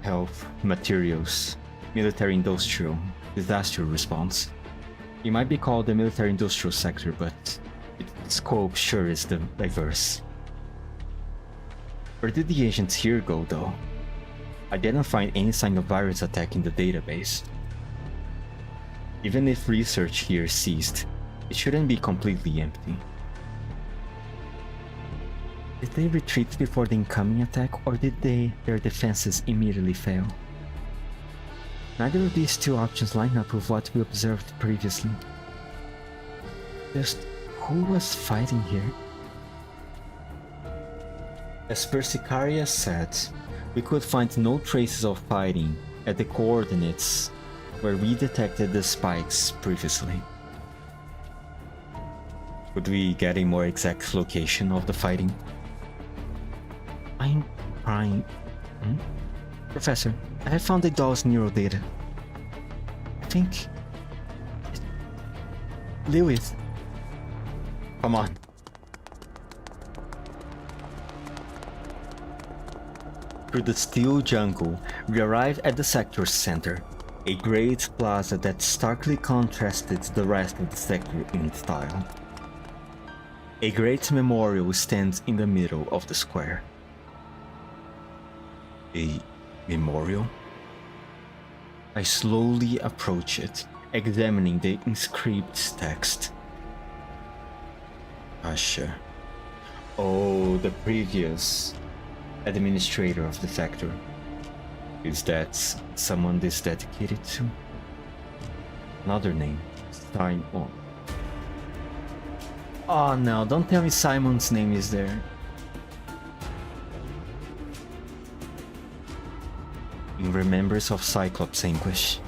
Health, materials, military industrial, disaster response. It might be called the military industrial sector, but its scope sure is diverse. Where did the agents here go though? I didn't find any sign of virus attack in the database. Even if research here ceased, it shouldn't be completely empty. Did they retreat before the incoming attack, or did their defenses immediately fail? Neither of these two options line up with what we observed previously. Just who was fighting here? As Persicaria said, we could find no traces of fighting at the coordinates where we detected the spikes previously. Could we get a more exact location of the fighting? I'm trying. Professor, I have found the doll's neural data. I think... Lewis. Come on. Through the steel jungle, we arrive at the sector's center, a great plaza that starkly contrasted the rest of the sector in style. A great memorial stands in the middle of the square. A memorial? I slowly approach it, examining the inscribed text. Asha. Oh, the previous administrator of the sector. Is that someone this dedicated to? Another name, Simon. Oh no, don't tell me Simon's name is there. In remembrance of Cyclops' anguish,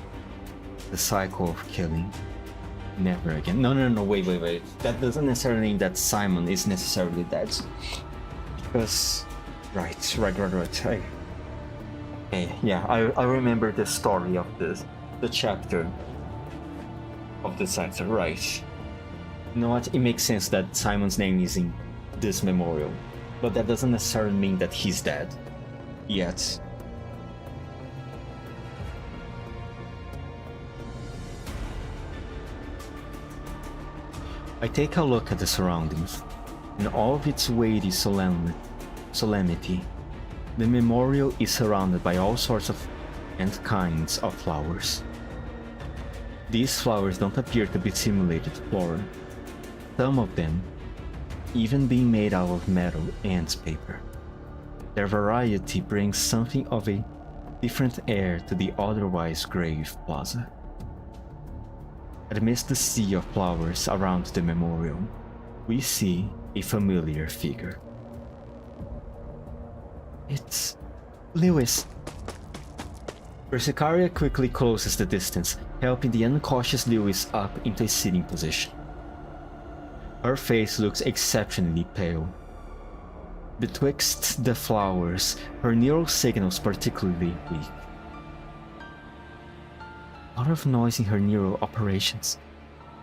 the cycle of killing. Never again. No, wait. That doesn't necessarily mean that Simon is necessarily dead. Because... Right. I remember the story of this, the chapter of the sector, right. You know what, it makes sense that Simon's name is in this memorial, but that doesn't necessarily mean that he's dead. Yet. I take a look at the surroundings. In all of its weighty solemnity, the memorial is surrounded by all sorts of and kinds of flowers. These flowers don't appear to be simulated flora, some of them even being made out of metal and paper. Their variety brings something of a different air to the otherwise grave plaza. Amidst the sea of flowers around the memorial, we see a familiar figure. It's... Lewis. Persicaria quickly closes the distance, helping the unconscious Lewis up into a sitting position. Her face looks exceptionally pale. Betwixt the flowers, her neural signals particularly weak. A lot of noise in her neural operations.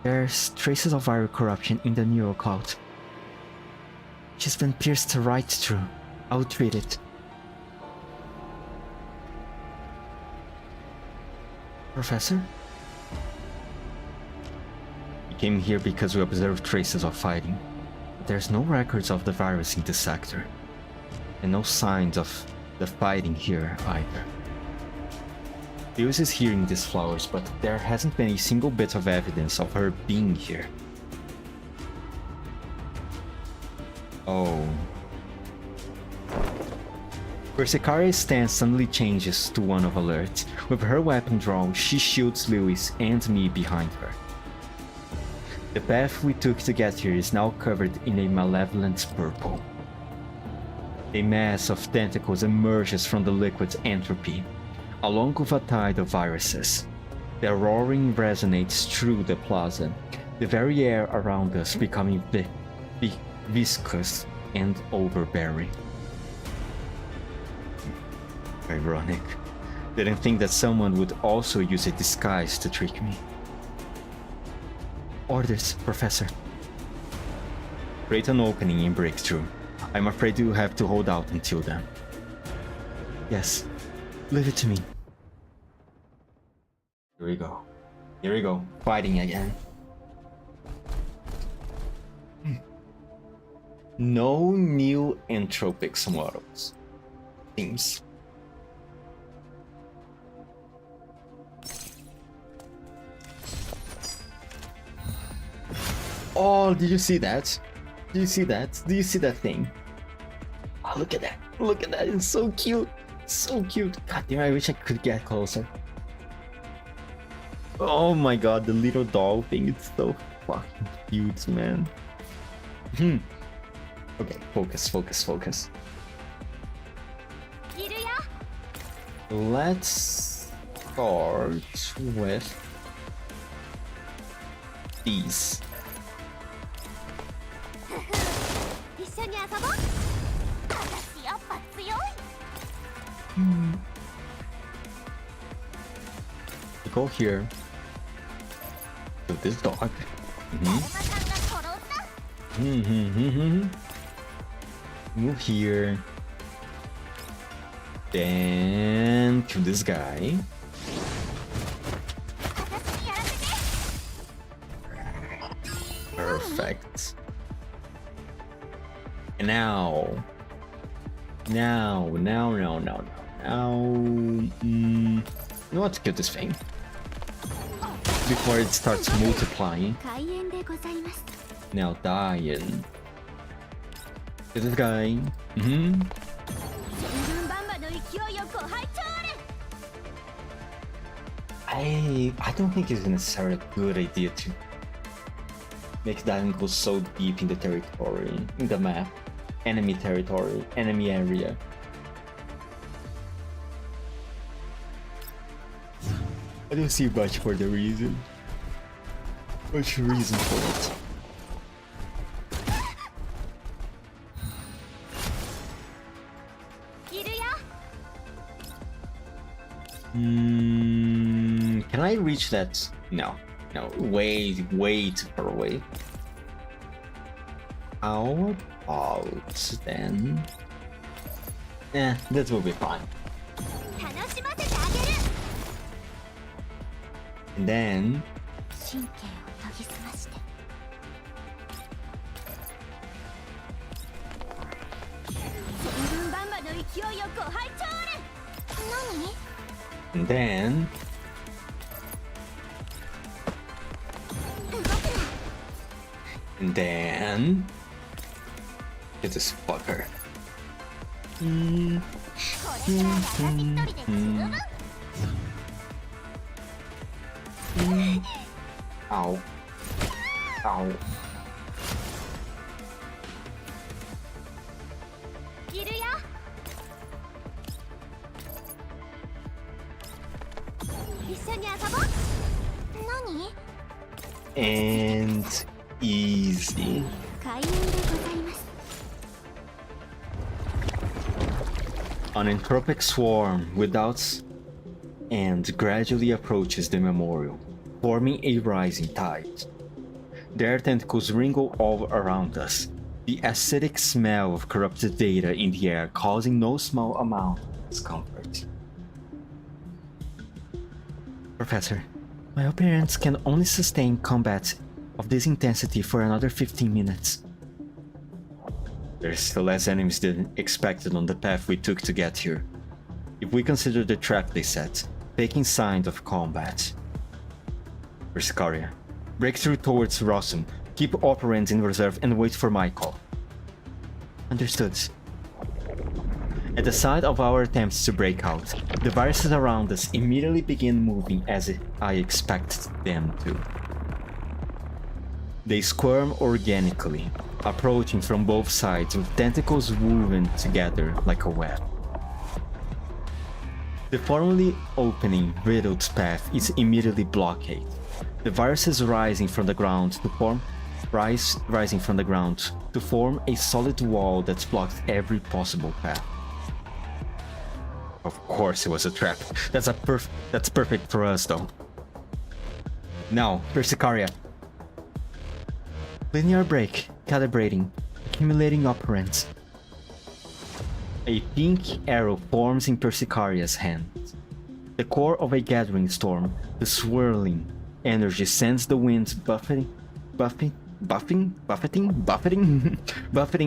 There's traces of viral corruption in the neural cloud. She's been pierced right through. I'll treat it. Professor? We came here because we observed traces of fighting. But there's no records of the virus in this sector. And no signs of the fighting here either. Lewis is here in these flowers, but there hasn't been a single bit of evidence of her being here. Oh. Persicaria's stance suddenly changes to one of alert. With her weapon drawn, she shields Lewis and me behind her. The path we took to get here is now covered in a malevolent purple. A mass of tentacles emerges from the liquid's entropy, along with a tide of viruses. Their roaring resonates through the plaza, the very air around us becoming viscous and overbearing. Ironic. Didn't think that someone would also use a disguise to trick me. Orders, Professor. Create an opening and break through. I'm afraid you have to hold out until then. Yes. Leave it to me. Here we go. Here we go. Fighting again. No new entropics models. Seems. Oh, did you see that? Do you see that? Do you see that thing? Oh, look at that. Look at that. It's so cute. So cute. God damn, I wish I could get closer. Oh my god, the little doll thing. It's so fucking cute, man. Okay, focus, focus, focus. Let's start with these. Go here. To this dog. Move here. Then to this guy. Perfect. And now. You know what? Kill this thing before it starts multiplying. Now dying. Kill this guy. I don't think it's necessarily a good idea to make that go so deep in the territory, in the map, enemy territory, enemy area. I don't see much for the reason. Much reason for it. Can I reach that? No, way too far away. How about then? That will be fine. And then get this fucker. Ow. Ow. And easy. An entropic swarm without and gradually approaches the memorial, forming a rising tide. Their tentacles wrinkle all around us, the acidic smell of corrupted data in the air causing no small amount of discomfort. Professor, my appearance can only sustain combat of this intensity for another 15 minutes. There's still less enemies than expected on the path we took to get here. If we consider the trap they set, taking signs of combat. Persicaria, break through towards Rossum, keep operants in reserve and wait for my call. Understood. At the sight of our attempts to break out, the viruses around us immediately begin moving as I expected them to. They squirm organically, approaching from both sides with tentacles woven together like a web. The formerly opening, riddled path is immediately blockaded. The viruses rising from the ground to form a solid wall that blocks every possible path. Of course it was a trap. That's perfect for us though. Now, Persicaria. Linear break, calibrating, accumulating operands. A pink arrow forms in Persicaria's hand. The core of a gathering storm, the swirling energy sends the winds buffeting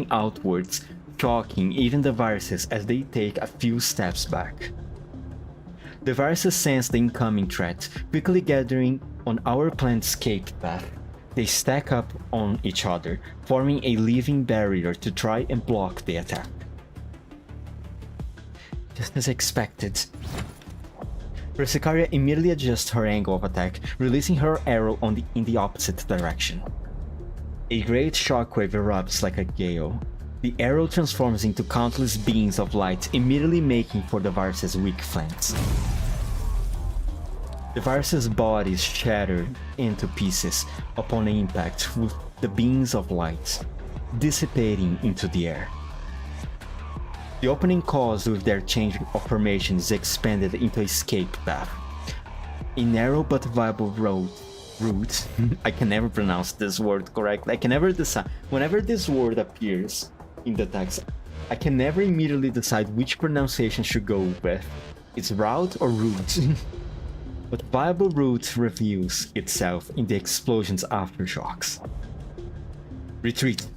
outwards, shocking even the viruses as they take a few steps back. The viruses sense the incoming threat, quickly gathering on our planned escape path, They stack up on each other, forming a living barrier to try and block the attack. Just as expected, Persicaria immediately adjusts her angle of attack, releasing her arrow in the opposite direction. A great shockwave erupts like a gale. The arrow transforms into countless beams of light, immediately making for the Varus's weak flanks. The Varus's body is shattered into pieces upon impact, with the beams of light dissipating into the air. The opening caused with their change of formation is expanded into a escape path. A narrow but viable route. I can never pronounce this word correctly. I can never decide. Whenever this word appears in the text, I can never immediately decide which pronunciation should go with. It's route or route. But viable route reveals itself in the explosion's aftershocks. Retreat.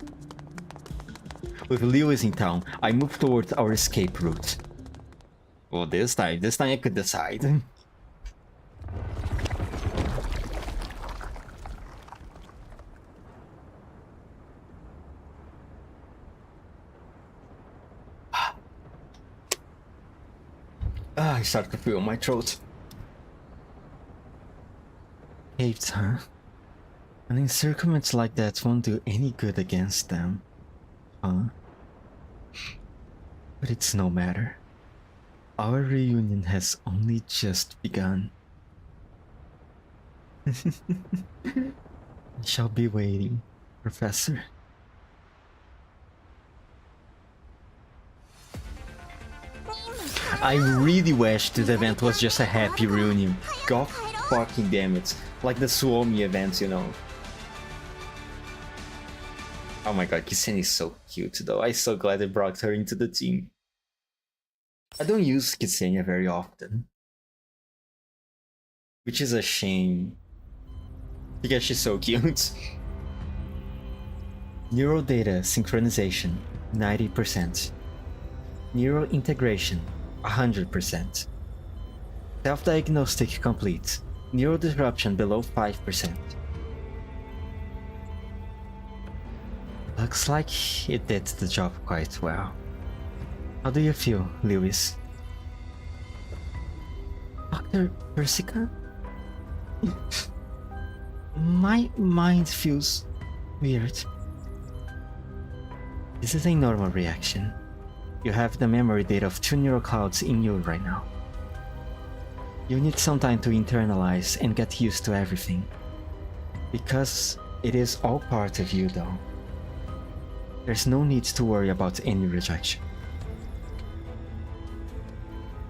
With Lewis in town, I move towards our escape route. Well, this time I could decide. I start to feel my throat. Caves, huh? An encirclement like that won't do any good against them. Huh? But it's no matter. Our reunion has only just begun. I shall be waiting, Professor. I really wish this event was just a happy reunion. God fucking damn it. Like the Suomi events, you know. Oh my god, Kiseni is so cute though. I'm so glad they brought her into the team. I don't use Ksenia very often. Which is a shame. Because she's so cute. Neural data synchronization, 90%. Neural integration, 100%. Self-diagnostic complete. Neural disruption below 5%. Looks like it did the job quite well. How do you feel, Lewis? Dr. Persica? My mind feels weird. This is a normal reaction. You have the memory data of 2 neural clouds in you right now. You need some time to internalize and get used to everything. Because it is all part of you though. There's no need to worry about any rejection.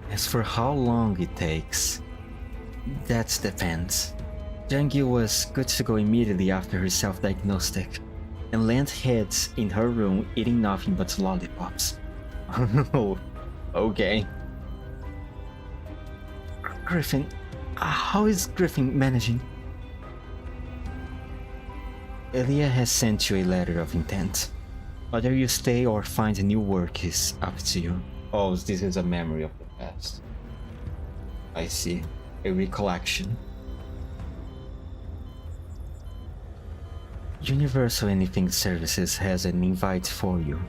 As for how long it takes, that depends. Jangyu was good to go immediately after her self-diagnostic, and land heads in her room eating nothing but lollipops. Oh, okay. Griffin, how is Griffin managing? Elia has sent you a letter of intent. Whether you stay or find new work is up to you. Oh, this is a memory of the past. I see. A recollection. Universal Anything Services has an invite for you.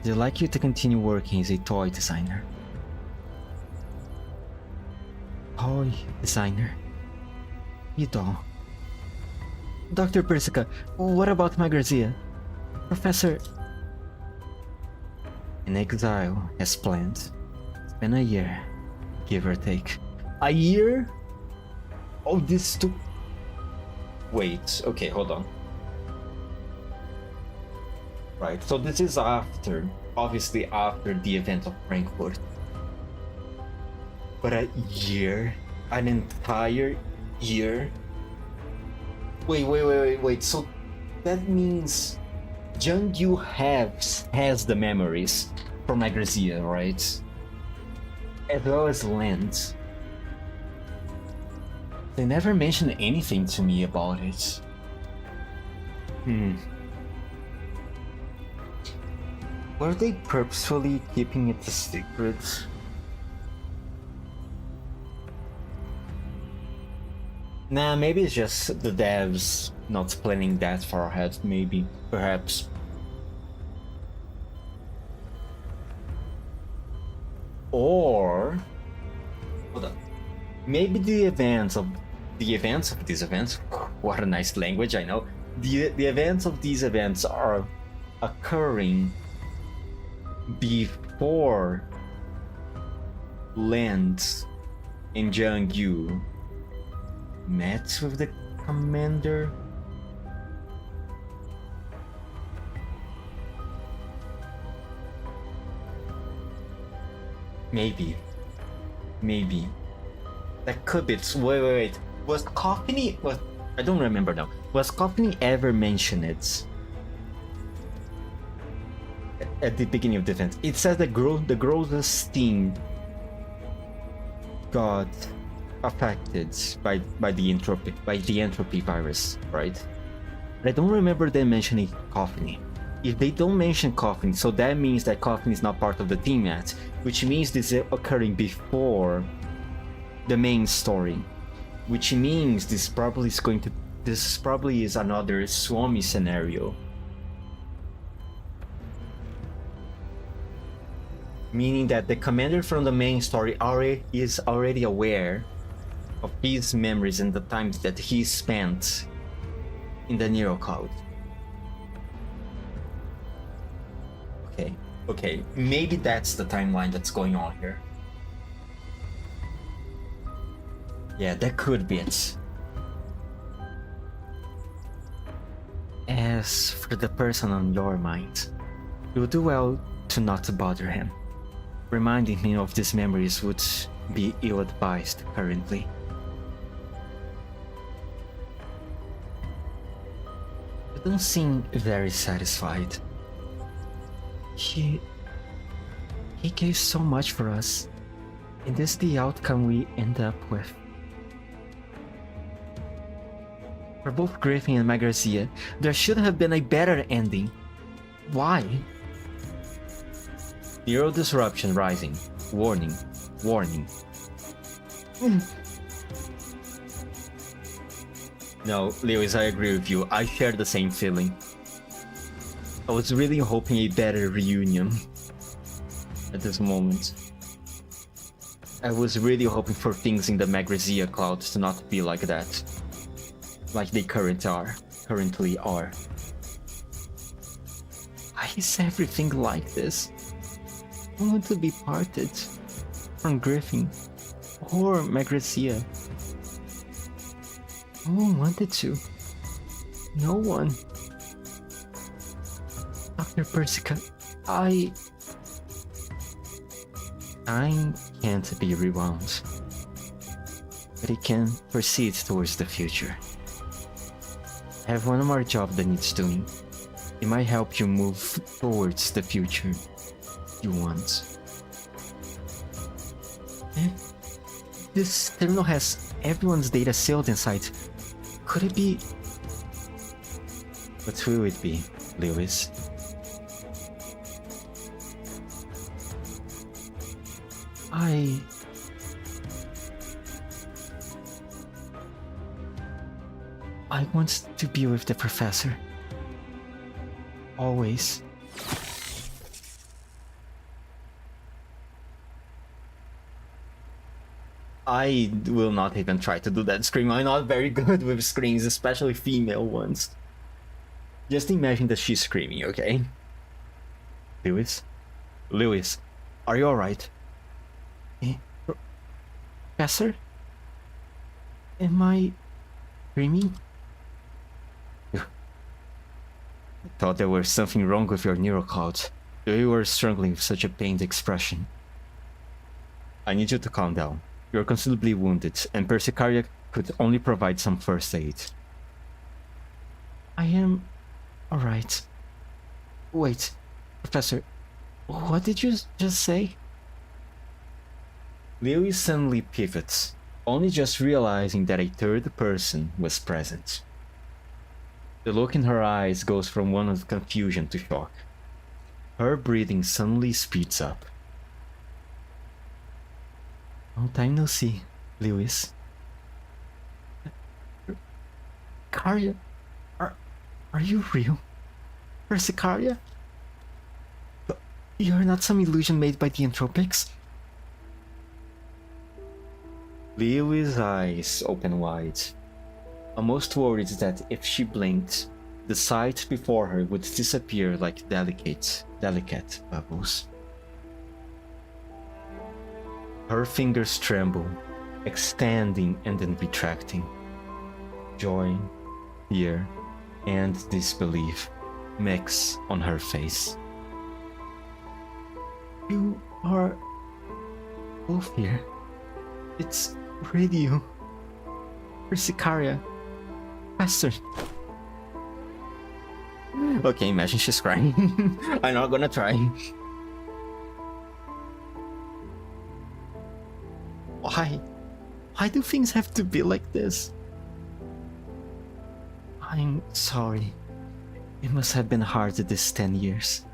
They'd like you to continue working as a toy designer. Toy designer? You don't. Dr. Persica, what about my Garcia? Professor... An exile as planned. It's been a year, give or take. A year? Oh, this took... Wait, okay, hold on. Right, so this is after, obviously after the event of Frankfurt. But a year? An entire year? Wait, so that means Jungyu has the memories from Agrazia, right? As well as Lens. They never mentioned anything to me about it. Were they purposefully keeping it a secret? Nah, maybe it's just the devs not planning that far ahead, maybe. Perhaps. Or... hold on. Maybe the events of these events, what a nice language, I know. The events of these events are occurring before Lance and Jiang Yu met with the commander. Maybe. That could be. Wait. Was Coffiny? I don't remember now. Was Coffiny ever mentioned at the beginning of the event? It says the Groza's team got affected by the entropy virus, right? But I don't remember them mentioning Coffiny. If they don't mention Coffiny, so that means that Coffiny is not part of the team yet, which means this is occurring before the main story, which means this probably is another Swami scenario, meaning that the commander from the main story is already aware of his memories and the times that he spent in the Neural Cloud. Okay, maybe that's the timeline that's going on here. Yeah, that could be it. As for the person on your mind, you'll do well to not bother him. Reminding him of these memories would be ill-advised currently. You don't seem very satisfied. He gave so much for us, and this is the outcome we end up with. For both Griffin and Magrazia, there should have been a better ending. Why? Neural disruption rising. Warning. No, Lewis, I agree with you. I share the same feeling. I was really hoping a better reunion at this moment. I was really hoping for things in the Magrazia cloud to not be like that. Like they currently are. Why is everything like this? I want to be parted from Griffin or Magrazia. No one wanted to. No one. Dr. Persica, I can't be rewound, but it can proceed towards the future. I have one more job that needs doing. It might help you move towards the future you want. This terminal has everyone's data sealed inside. Could it be? What will it be, Lewis? I want to be with the professor. Always. I will not even try to do that scream. I'm not very good with screams, especially female ones. Just imagine that she's screaming, okay? Lewis? Lewis, are you alright? Professor? Am I screaming? I thought there was something wrong with your neural cloud. You were struggling with such a pained expression. I need you to calm down. You're considerably wounded, and Persicaria could only provide some first aid. I am... alright. Wait, Professor, what did you just say? Lewis suddenly pivots, only just realizing that a third person was present. The look in her eyes goes from one of confusion to shock. Her breathing suddenly speeds up. Long time no see, Lewis. Persicaria? Are you real? Persicaria? You're not some illusion made by the Entropics? Lewis' eyes open wide, almost worried that if she blinked, the sight before her would disappear like delicate bubbles. Her fingers tremble, extending and then retracting. Joy, fear, and disbelief mix on her face. You are both here. It's really you. Persicaria. Faster. Okay, imagine she's crying. I'm not gonna try. Why? Why do things have to be like this? I'm sorry. It must have been hard this 10 years.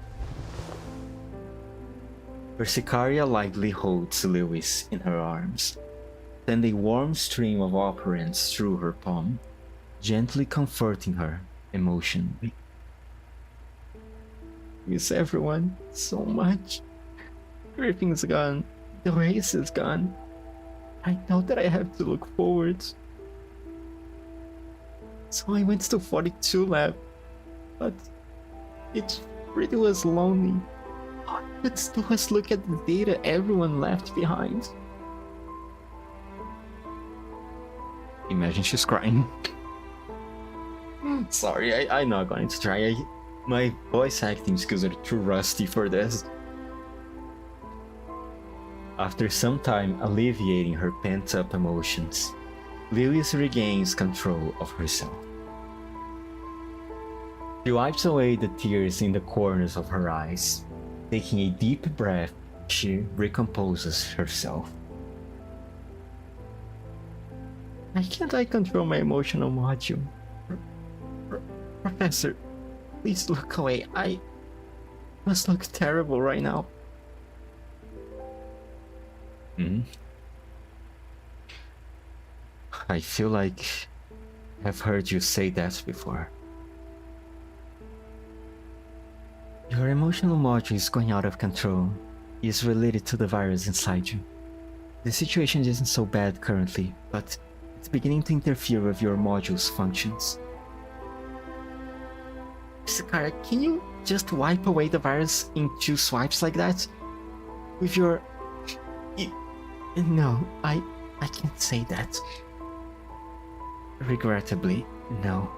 Persicaria lightly holds Lewis in her arms. Then a warm stream of operance through her palm, gently comforting her emotionally. Miss everyone so much. Everything's gone. The race is gone. I know that I have to look forward. So I went to 42 lab, but it really was lonely. All I could do was look at the data everyone left behind. Imagine she's crying. Sorry, I'm not going to try. My voice acting skills are too rusty for this. After some time alleviating her pent-up emotions, Lewis regains control of herself. She wipes away the tears in the corners of her eyes. Taking a deep breath, she recomposes herself. Why can't I control my emotional module? Professor, please look away. I must look terrible right now. I feel like I've heard you say that before. Your emotional module is going out of control. It is related to the virus inside you. The situation isn't so bad currently, but it's beginning to interfere with your module's functions. Sakara, can you just wipe away the virus in 2 swipes like that? With your... No, I can't say that. Regrettably, no.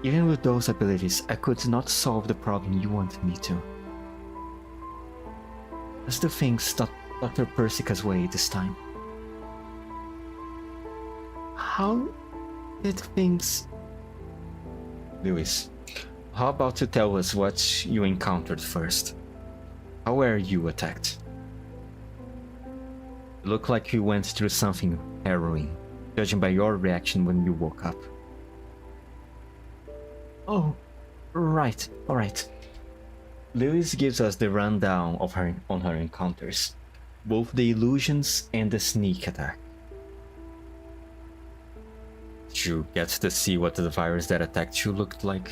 Even with those abilities, I could not solve the problem you wanted me to. Let's do things Dr. Persica's way this time. How did things... Lewis, how about you tell us what you encountered first? How were you attacked? It looked like you went through something harrowing, judging by your reaction when you woke up. Oh, right, alright. Lewis gives us the rundown of her encounters, both the illusions and the sneak attack. Did you get to see what the virus that attacked you looked like?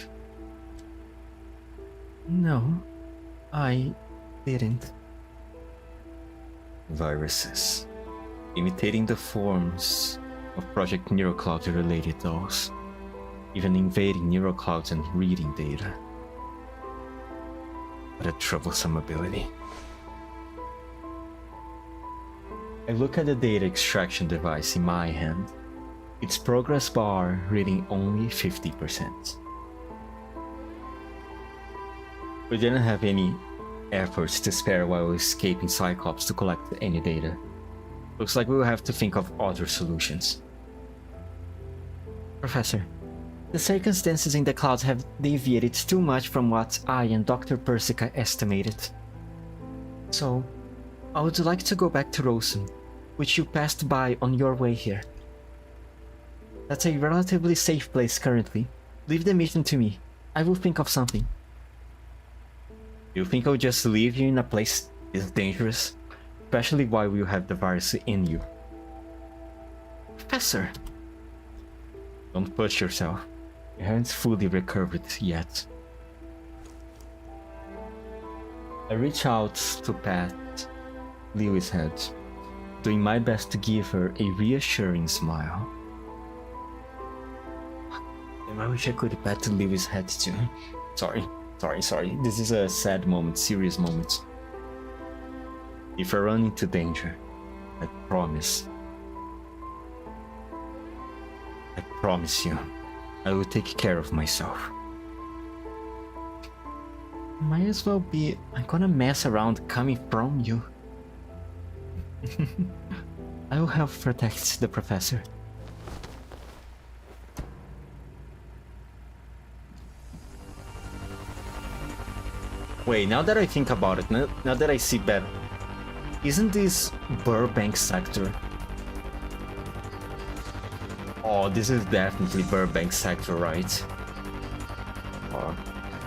No, I didn't. Viruses, imitating the forms of Project Neurocloud related dolls, even invading Neuroclouds and reading data. What a troublesome ability. I look at the data extraction device in my hand, its progress bar reading only 50%. We didn't have any efforts to spare while escaping Cyclops to collect any data. Looks like we will have to think of other solutions. Professor, the circumstances in the clouds have deviated too much from what I and Dr. Persica estimated. So, I would like to go back to Rosen, which you passed by on your way here. That's a relatively safe place currently. Leave the mission to me. I will think of something. You think I'll just leave you in a place this dangerous? Especially while you have the virus in you. Professor! Don't push yourself. I haven't fully recovered yet. I reach out to pat Lewis' head, doing my best to give her a reassuring smile. And I wish I could pat Lewis' head too. Sorry. This is a sad moment, serious moment. If I run into danger, I promise you, I will take care of myself. Might as well be, I'm gonna mess around coming from you. I will help protect the professor. Wait, now that I think about it, now that I see better, isn't this Burbank sector? Oh, this is definitely Burbank sector, right? Oh.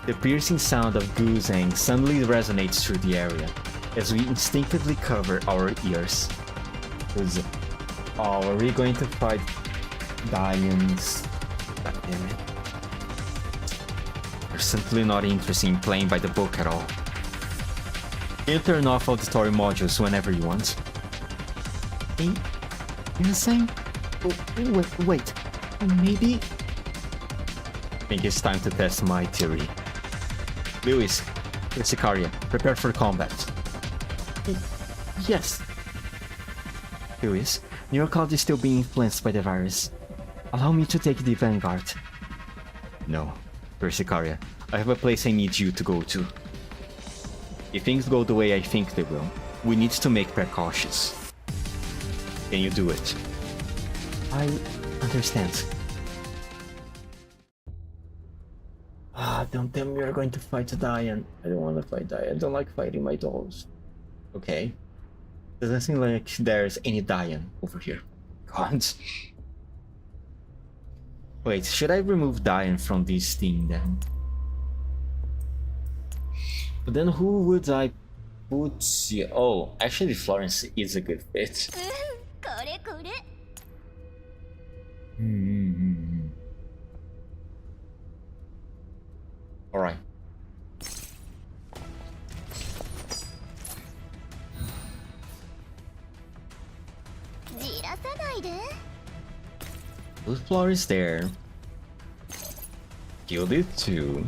The piercing sound of goosing suddenly resonates through the area as we instinctively cover our ears. Oh, are we going to fight Dians? God damn it. You're simply not interested in playing by the book at all. You turn off auditory modules whenever you want. Hey, you're saying? Oh, wait, maybe? I think it's time to test my theory. Lewis, Sicaria, prepare for combat. Yes. Lewis, Neural Cloud is still being influenced by the virus. Allow me to take the vanguard. No, Persicaria, I have a place I need you to go to. If things go the way I think they will, we need to make precautions. Can you do it? I understand. Don't tell me you're going to fight Dian. I don't want to fight Dian. I don't like fighting my dolls. Okay. Doesn't seem like there's any Dian over here. God. Wait, should I remove Dian from this thing then? But then who would I put here? Oh, actually Florence is a good fit. Alright. Put Florence there. Killed it too.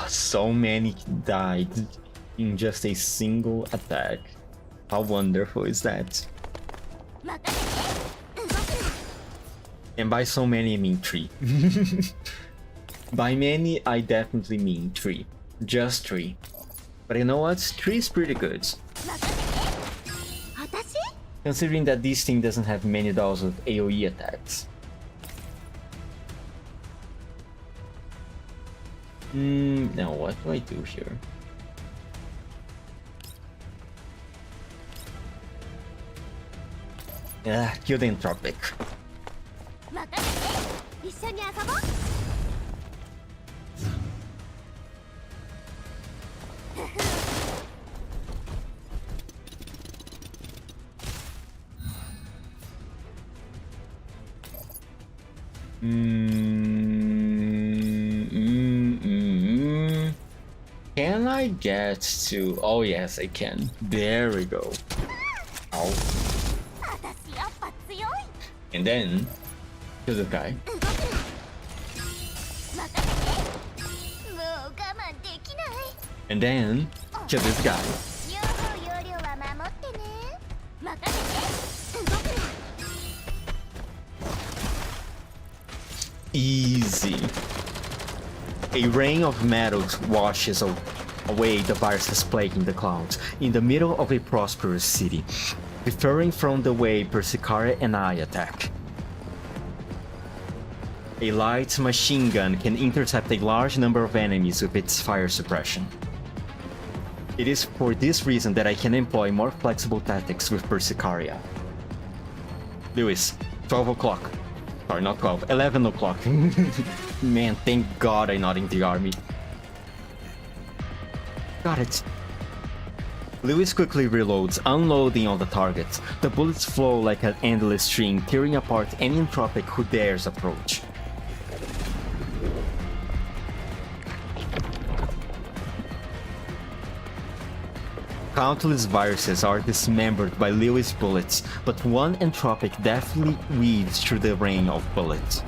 So many died in just a single attack. How wonderful is that? And by so many I mean 3. By many I definitely mean 3. Just 3. But you know what? 3 is pretty good. Considering that this thing doesn't have many dolls with AoE attacks. Now what do I do here? Kill the Entropic. Can I get to... Oh yes, I can. There we go. Ow. And then kill the guy. And then kill this guy. Easy. A rain of metals washes away the viruses plaguing the clouds in the middle of a prosperous city, differing from the way Persicaria and I attack. A light machine gun can intercept a large number of enemies with its fire suppression. It is for this reason that I can employ more flexible tactics with Persicaria. Lewis, 12 o'clock. Sorry, not 12, 11 o'clock. Man, thank God I'm not in the army. Got it. Lewis quickly reloads, unloading on the target. The bullets flow like an endless stream, tearing apart any entropic who dares approach. Countless viruses are dismembered by Lewis bullets, but one entropic deftly weaves through the rain of bullets.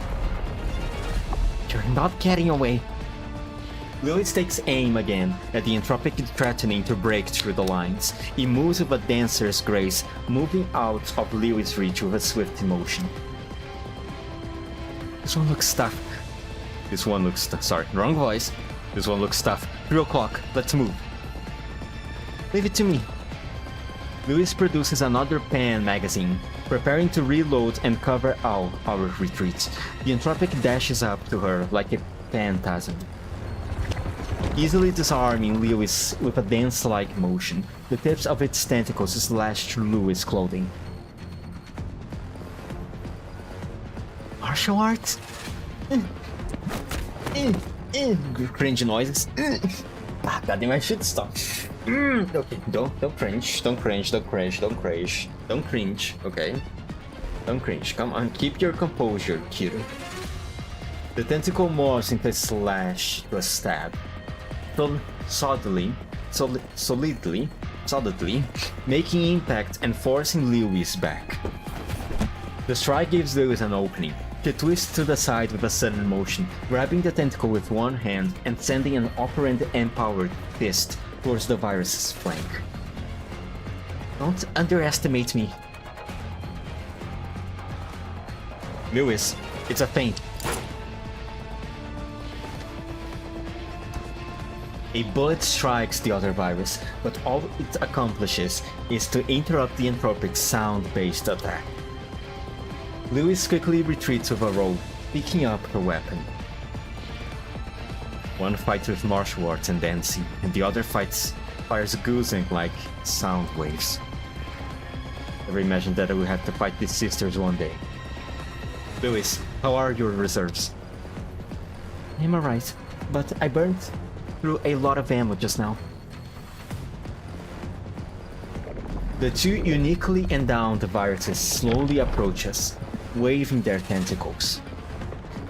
You're not getting away. Lewis takes aim again at the entropic threatening to break through the lines. He moves with a dancer's grace, moving out of Lewis' reach with a swift motion. This one looks tough. Sorry, wrong voice. This one looks tough. 3 o'clock, let's move. Leave it to me. Lewis produces another pan magazine, preparing to reload and cover our retreat. The entropic dashes up to her like a phantasm, easily disarming Lewis with a dance-like motion. The tips of its tentacles slash through Lewis' clothing. Martial arts? Cringe noises. Goddamn, I should stop. Okay, don't cringe, okay? Don't cringe, come on, keep your composure, kiddo. The tentacle morphs into a slash to a stab. Solidly, making impact and forcing Lewis back. The strike gives Lewis an opening. She twists to the side with a sudden motion, grabbing the tentacle with one hand and sending an operand-empowered fist towards the virus's flank. Don't underestimate me. Lewis, it's a feint. A bullet strikes the other virus, but all it accomplishes is to interrupt the entropic sound-based attack. Lewis quickly retreats with a roll, picking up her weapon. One fights with martial arts and dancing, and the other fires goozing like sound waves. Never imagined that I would have to fight these sisters one day. Lewis, how are your reserves? I'm alright, but I burned through a lot of ammo just now. The two uniquely endowed viruses slowly approach us, waving their tentacles.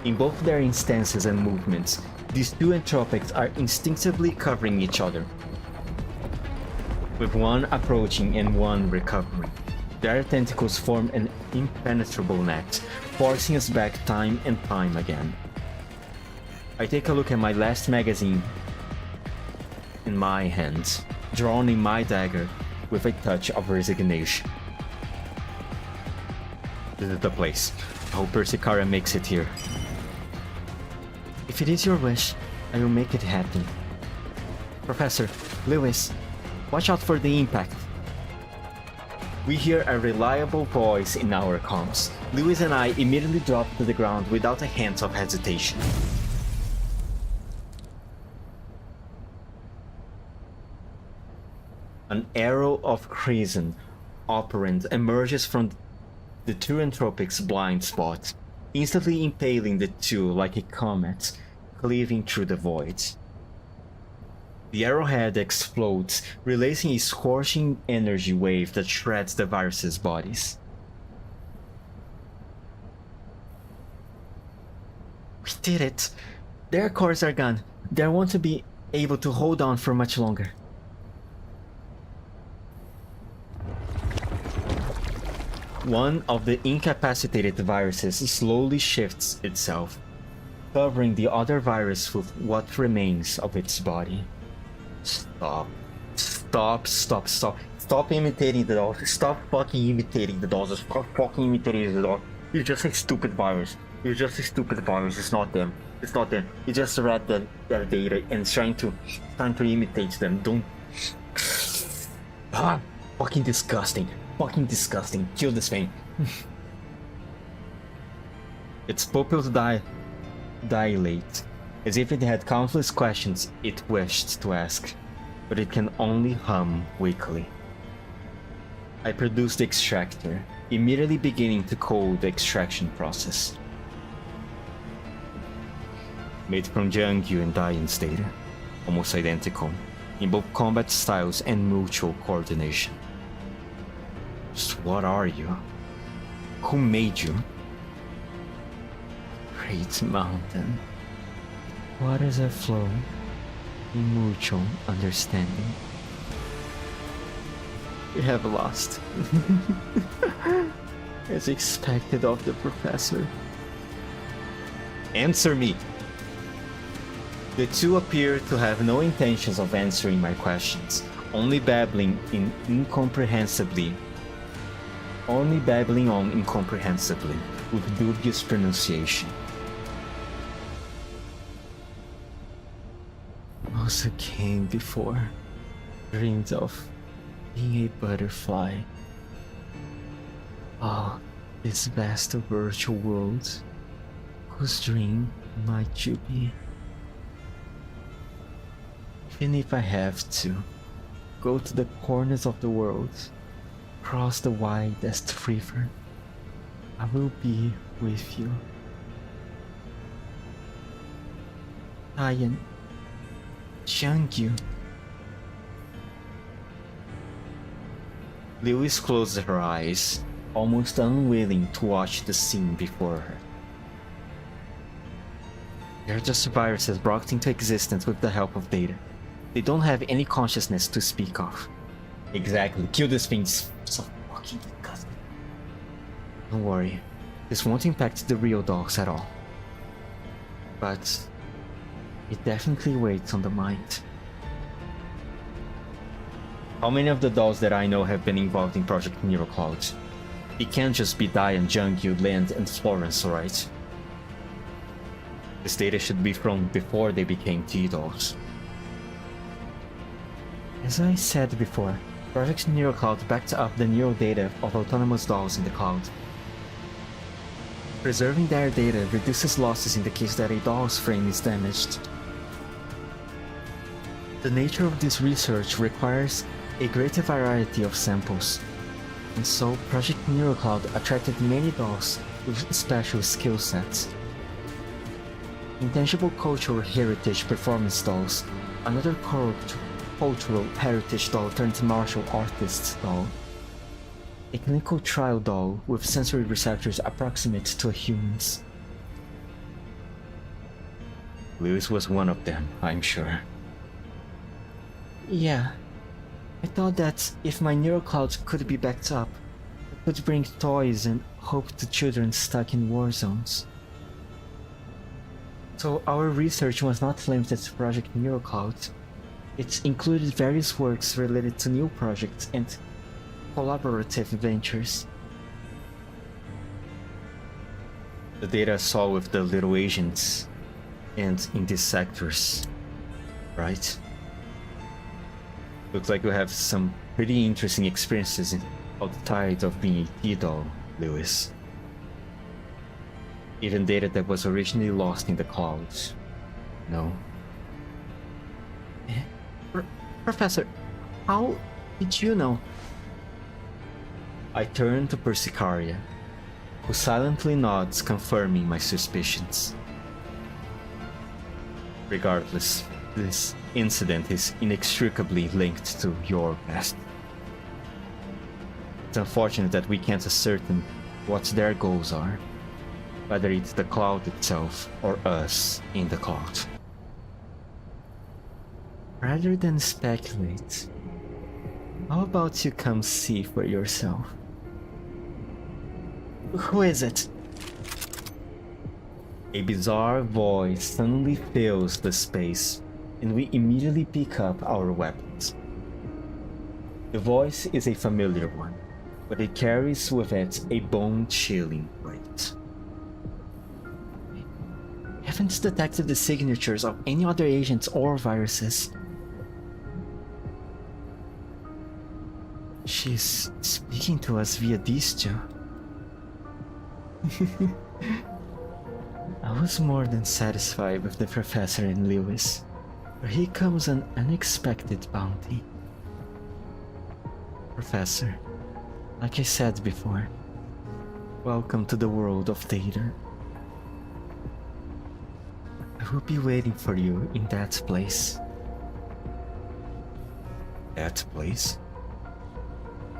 In both their instances and movements, these two entropics are instinctively covering each other, with one approaching and one recovering. Their tentacles form an impenetrable net, forcing us back time and time again. I take a look at my last magazine in my hands, drawn in my dagger with a touch of resignation. This is the place. I hope Persicara makes it here. If it is your wish, I will make it happen. Professor, Lewis, watch out for the impact. We hear a reliable voice in our comms. Lewis and I immediately drop to the ground without a hint of hesitation. An arrow of crimson operand emerges from the two entropics' blind spot, instantly impaling the two like a comet, cleaving through the void. The arrowhead explodes, releasing a scorching energy wave that shreds the virus's bodies. We did it! Their cores are gone. They won't be able to hold on for much longer. One of the incapacitated viruses slowly shifts itself, covering the other virus with what remains of its body. Stop imitating the dog. Stop fucking imitating the dog. Stop fucking imitating the dog. You're just a stupid virus. It's not them. You just read their data and trying to imitate them. Don't. Fucking disgusting. Kill this thing. Its pupils dilate, as if it had countless questions it wished to ask, but it can only hum weakly. I produce the extractor, immediately beginning to code the extraction process. Made from Jiangyu and Dian's data, almost identical. in both combat styles and mutual coordination. Just what are you? Who made you? Great mountain. Waters are flowing in mutual understanding. We have lost. As expected of the professor. Answer me! The two appear to have no intentions of answering my questions, only babbling on incomprehensibly with dubious pronunciation. Also came before, dreamed of being a butterfly. Oh, this vast virtual world, whose dream might you be? Even if I have to go to the corners of the world, cross the widest river, I will be with you. Ian, Xiangyu. Lewis closed her eyes, almost unwilling to watch the scene before her. They're just viruses brought into existence with the help of data. They don't have any consciousness to speak of. Exactly. Kill these things. So fucking disgusting. Don't worry. This won't impact the real dogs at all. But it definitely weighs on the mind. How many of the dolls that I know have been involved in Project Neural Cloud? It can't just be Diane, Jungyu, Land, and Florence, right? This data should be from before they became T-dolls. As I said before, Project Neural Cloud backed up the neural data of autonomous dolls in the cloud. Preserving their data reduces losses in the case that a doll's frame is damaged. The nature of this research requires a greater variety of samples, and so Project Neural Cloud attracted many dolls with special skill sets. Intangible Cultural Heritage Performance Dolls, another cultural heritage doll turned martial artist doll. A clinical trial doll with sensory receptors approximate to a human's. Lewis was one of them, I'm sure. Yeah. I thought that if my neural cloud could be backed up, it could bring toys and hope to children stuck in war zones. So our research was not limited to Project Neural Cloud. It included various works related to new projects and collaborative ventures. The data I saw with the little agents and in these sectors, right? Looks like you have some pretty interesting experiences outside of being a T-doll, Lewis. Even data that was originally lost in the clouds. No. Professor, how did you know? I turn to Persicaria, who silently nods, confirming my suspicions. Regardless, this incident is inextricably linked to your past. It's unfortunate that we can't ascertain what their goals are, whether it's the cloud itself or us in the cloud. Rather than speculate, how about you come see for yourself? Who is it? A bizarre voice suddenly fills the space, and we immediately pick up our weapons. The voice is a familiar one, but it carries with it a bone-chilling weight. I haven't detected the signatures of any other agents or viruses. She's speaking to us via these two. I was more than satisfied with the professor and Lewis, for here comes an unexpected bounty. Professor, like I said before, welcome to the world of data. I will be waiting for you in that place. That place?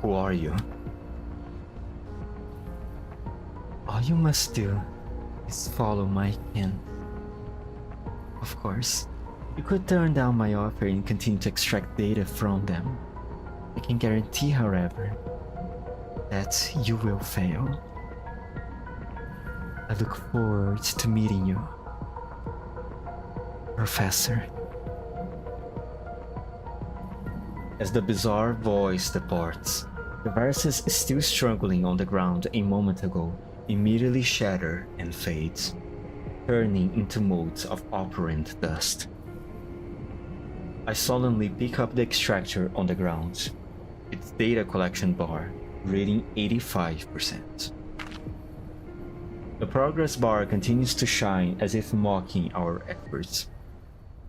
Who are you? All you must do is follow my hint. Of course, you could turn down my offer and continue to extract data from them. I can guarantee, however, that you will fail. I look forward to meeting you, Professor. As the bizarre voice departs, the viruses still struggling on the ground a moment ago immediately shatter and fades, turning into motes of operant dust. I solemnly pick up the extractor on the ground, its data collection bar reading 85%. The progress bar continues to shine as if mocking our efforts,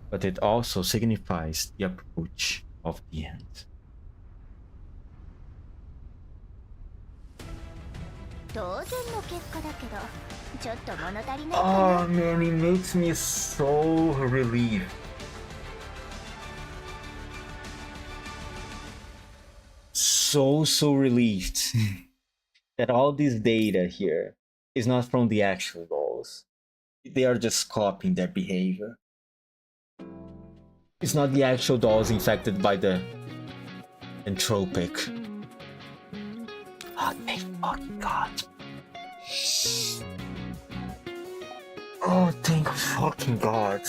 but it also signifies the approach of the end. Oh man, it makes me so relieved. So relieved that all this data here is not from the actual dolls. They are just copying their behavior. It's not the actual dolls infected by the entropic. Oh, thank fucking God. Oh, thank fucking God.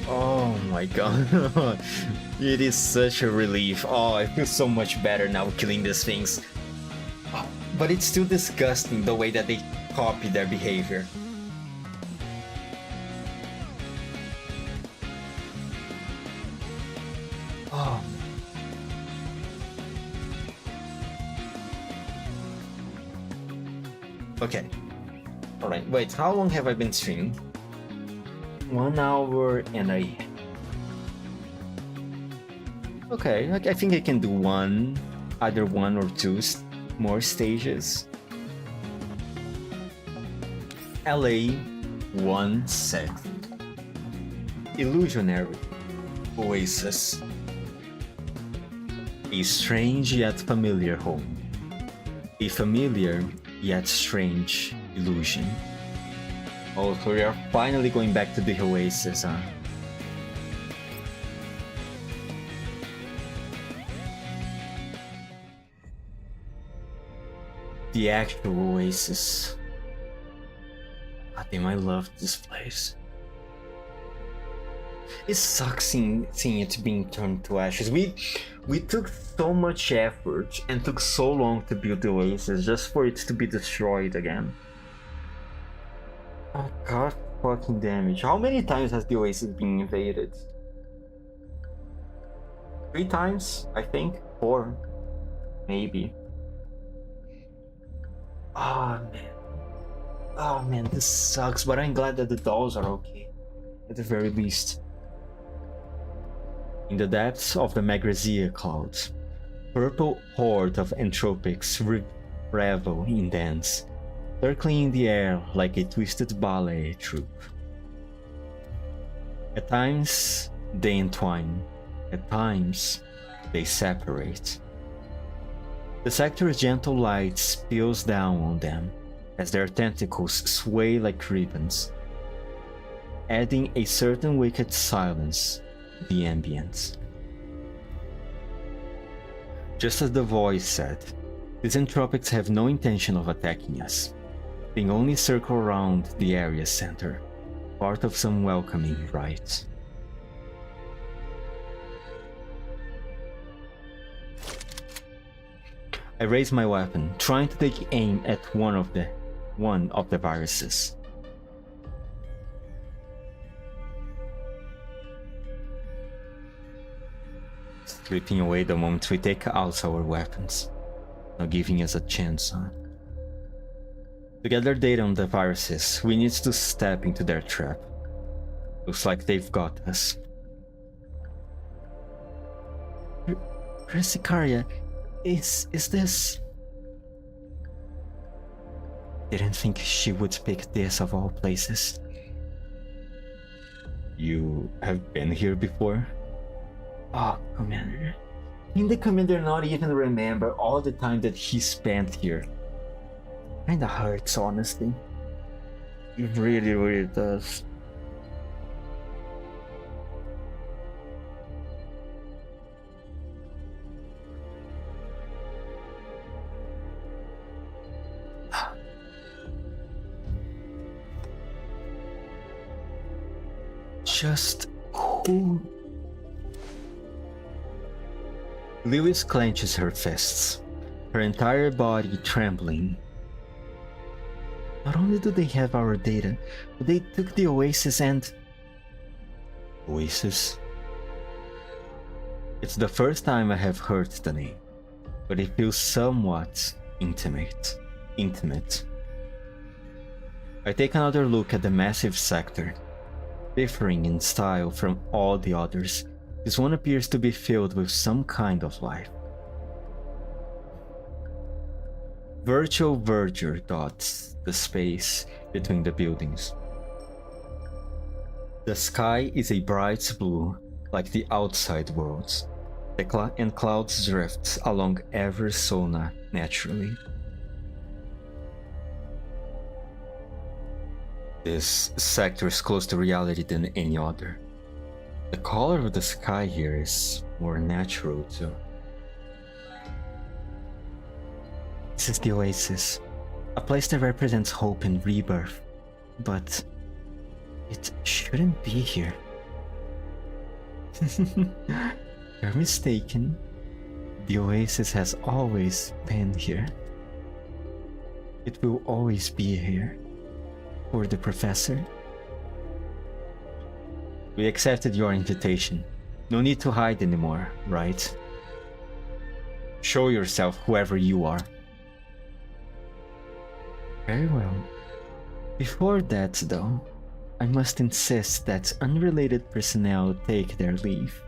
Oh my God. It is such a relief. Oh, I feel so much better now killing these things. Oh, but it's still disgusting the way that they copy their behavior. Oh. Okay. Alright, wait, how long have I been streaming? 1 hour and a... Okay, I think I can do either one or two more stages. LA 1 sec. Illusionary Oasis. A strange yet familiar home. A familiar yet strange illusion. Oh, so we are finally going back to the Oasis, huh? The actual Oasis. God damn, I love this place. It sucks seeing it being turned to ashes. We took so much effort and took so long to build the Oasis just for it to be destroyed again. Oh god fucking damage. How many times has the Oasis been invaded? 3 times, I think? 4. Maybe. Oh man. Oh man, this sucks, but I'm glad that the dolls are okay. At the very least. In the depths of the Magresia clouds, purple horde of entropics revel in dance, circling in the air like a twisted ballet troupe. At times, they entwine. At times, they separate. The sector's gentle light spills down on them as their tentacles sway like ribbons, adding a certain wicked silence to the ambience. Just as the voice said, these entropics have no intention of attacking us. They only circle around the area's center, part of some welcoming rite. I raise my weapon, trying to take aim at one of the viruses. Slipping away the moment we take out our weapons, not giving us a chance on. To gather data on the viruses, we need to step into their trap. Looks like they've got us. Resicaria, is this... Didn't think she would pick this of all places. You have been here before? Oh, Commander. Can the Commander not even remember all the time that he spent here? Kinda hurts, honestly. It really, really does. Just who? Lewis clenches her fists, her entire body trembling. Not only do they have our data, but they took the Oasis and... Oasis? It's the first time I have heard the name, but it feels somewhat intimate. I take another look at the massive sector. Differing in style from all the others, this one appears to be filled with some kind of life. Virtual verdure dots the space between the buildings. The sky is a bright blue, like the outside worlds, and clouds drift along ever so naturally. This sector is close to reality than any other. The color of the sky here is more natural too. This is the Oasis, a place that represents hope and rebirth, but it shouldn't be here. You're mistaken. The Oasis has always been here. It will always be here. For the Professor. We accepted your invitation. No need to hide anymore, right? Show yourself, whoever you are. Very well. Before that, though, I must insist that unrelated personnel take their leave.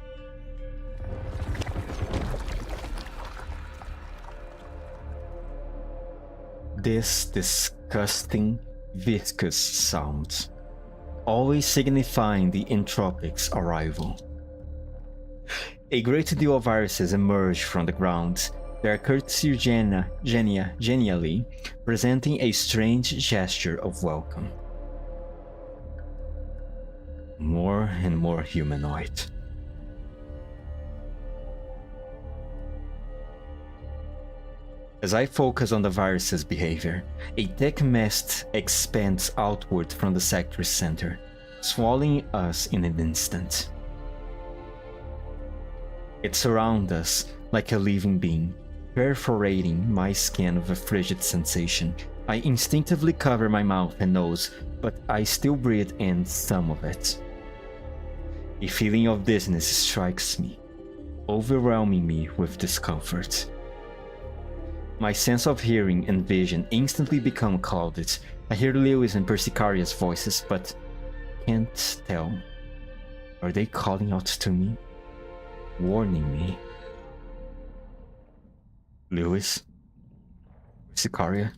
This disgusting, viscous sound, always signifying the entropic's arrival. A great deal of viruses emerge from the ground, their courtesy genially presenting a strange gesture of welcome. More and more humanoid. As I focus on the virus's behavior, a thick mist expands outward from the sector's center, swallowing us in an instant. It surrounds us like a living being, perforating my skin with a frigid sensation. I instinctively cover my mouth and nose, but I still breathe in some of it. A feeling of dizziness strikes me, overwhelming me with discomfort. My sense of hearing and vision instantly become clouded. I hear Lewis and Persicaria's voices, but can't tell. Are they calling out to me? Warning me? Lewis? Persicaria?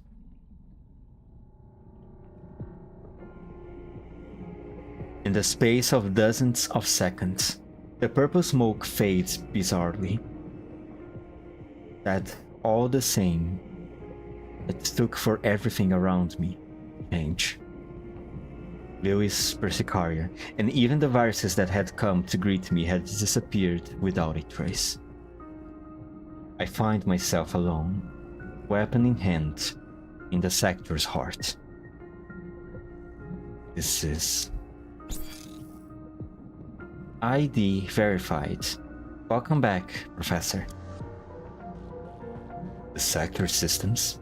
In the space of dozens of seconds, the purple smoke fades bizarrely. That all the same, it took for everything around me change. Lewis, Persicaria, and even the viruses that had come to greet me had disappeared without a trace. I find myself alone, weapon in hand, in the sector's heart. This is... ID verified. Welcome back, Professor. The sector systems?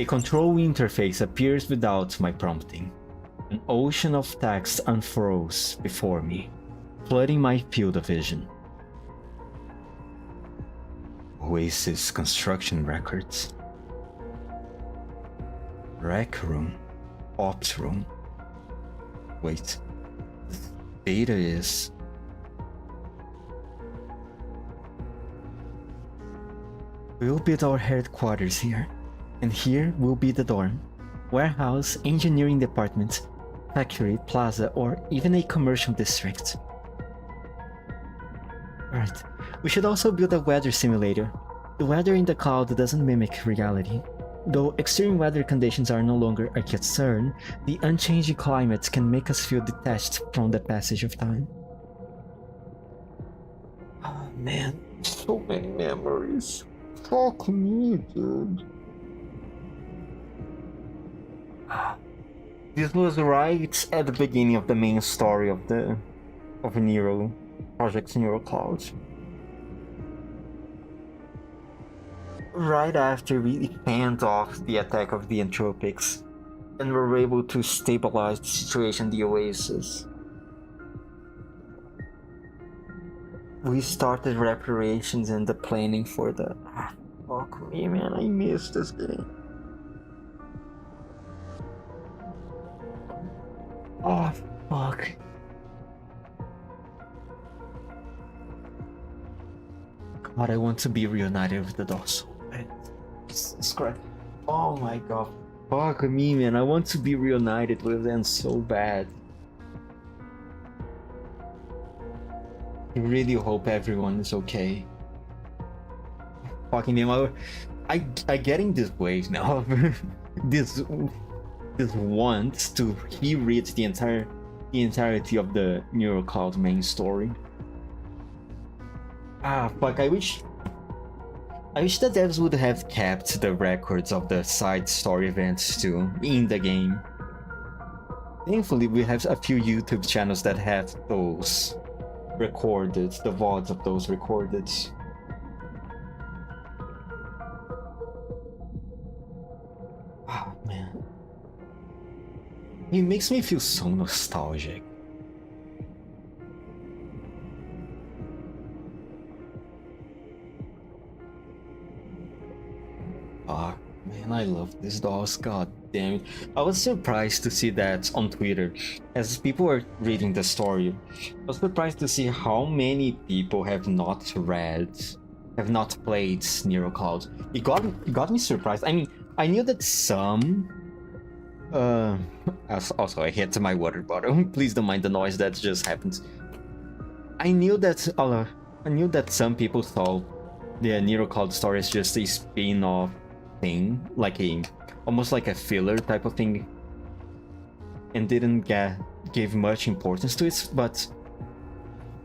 A control interface appears without my prompting. An ocean of text unfurls before me, flooding my field of vision. Oasis construction records. Rec room. Ops room. Wait. Data is... We'll build our headquarters here, and here will be the dorm, warehouse, engineering department, factory, plaza, or even a commercial district. Right. We should also build a weather simulator. The weather in the cloud doesn't mimic reality. Though extreme weather conditions are no longer a concern, the unchanging climate can make us feel detached from the passage of time. Oh man, so many memories. Fuck me, dude. This was right at the beginning of the main story of Neural Project Neural Cloud. Right after we fanned off the attack of the Entropics and were able to stabilize the situation in the Oasis, we started reparations and the planning for the... Fuck me, man, I missed this game. Oh, fuck. God, I want to be reunited with the dogs. It's correct. Oh my god. Fuck me, man. I want to be reunited with them so bad. I really hope everyone is okay. Fucking name. I getting this wave now. this want to reread the entirety of the Neural Cloud main story. Fuck, I wish the devs would have kept the records of the side story events too in the game. Thankfully, we have a few YouTube channels that have those recorded, the VODs of those recorded. Oh man. It makes me feel so nostalgic. Fuck, man, I love these dolls, god damn it. I was surprised to see that on Twitter. As people were reading the story, I was surprised to see how many people have not played Neural Cloud. It got me surprised. I mean, I knew that some... also, I hit my water bottle. Please don't mind the noise that just happened. I knew that some people thought the Neural Cloud story is just a spin-off thing, almost like a filler type of thing, and didn't give much importance to it. But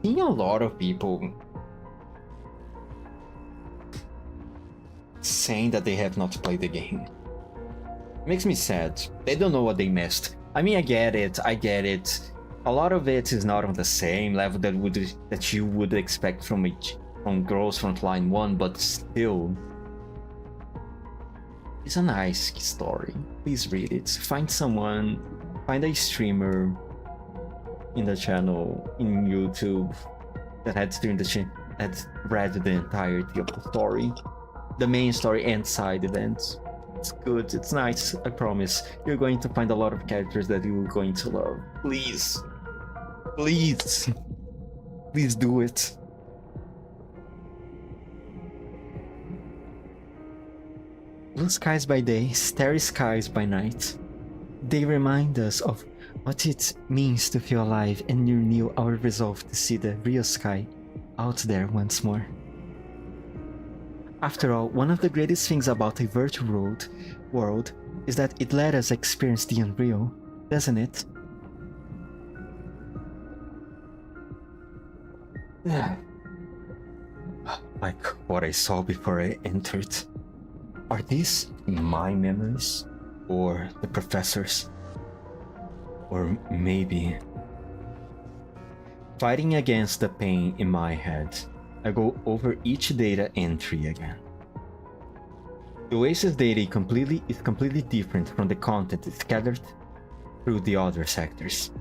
seeing a lot of people saying that they have not played the game makes me sad. They don't know what they missed. I mean, I get it. A lot of it is not on the same level that you would expect from Girls Frontline 1, but still, it's a nice story. Please read it. Find a streamer in the channel, in YouTube, that had read the entirety of the story. The main story and side events. It's good, it's nice, I promise. You're going to find a lot of characters that you're going to love. Please. Please. Please do it. Blue skies by day, starry skies by night. They remind us of what it means to feel alive and renew our resolve to see the real sky out there once more. After all, one of the greatest things about a virtual world is that it let us experience the unreal, doesn't it? Yeah. Like what I saw before I entered. Are these my memories? Or the professor's? Or maybe... Fighting against the pain in my head, I go over each data entry again. The Oasis data is completely different from the content scattered through the other sectors.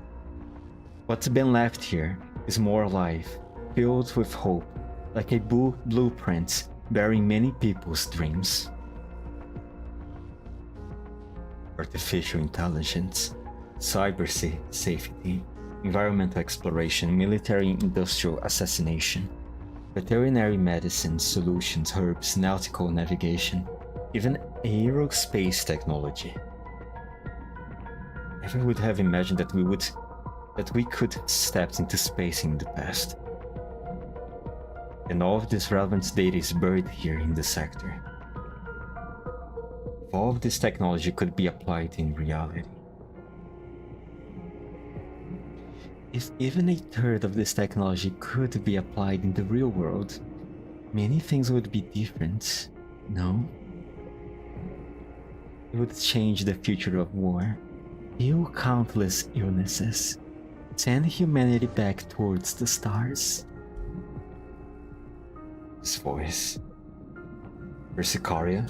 What's been left here is more life, filled with hope, like a blueprint bearing many people's dreams. Artificial intelligence, cyber safety, environmental exploration, military-industrial assassination, veterinary medicine solutions, herbs, nautical navigation, even aerospace technology. Never would have imagined that we could have stepped into space in the past. And all of this relevant data is buried here in the sector. If all of this technology could be applied in reality. If even a third of this technology could be applied in the real world, many things would be different, no? It would change the future of war, heal countless illnesses, send humanity back towards the stars. This voice. Persicaria?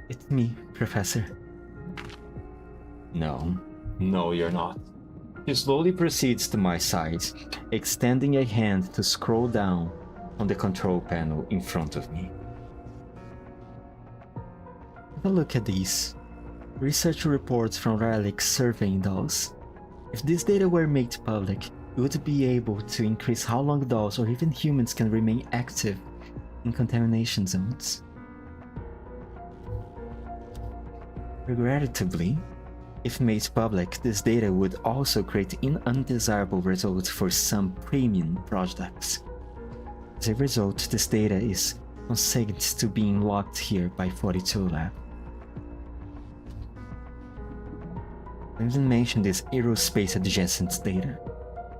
It's me, Professor. No, you're not. He slowly proceeds to my side, extending a hand to scroll down on the control panel in front of me. Have a look at these. Research reports from relic surveying dolls. If this data were made public, we would be able to increase how long dolls or even humans can remain active in contamination zones. Regrettably, if made public, this data would also create undesirable results for some premium products. As a result, this data is consigned to being locked here by 42 Lab. I didn't mention this aerospace adjacent data.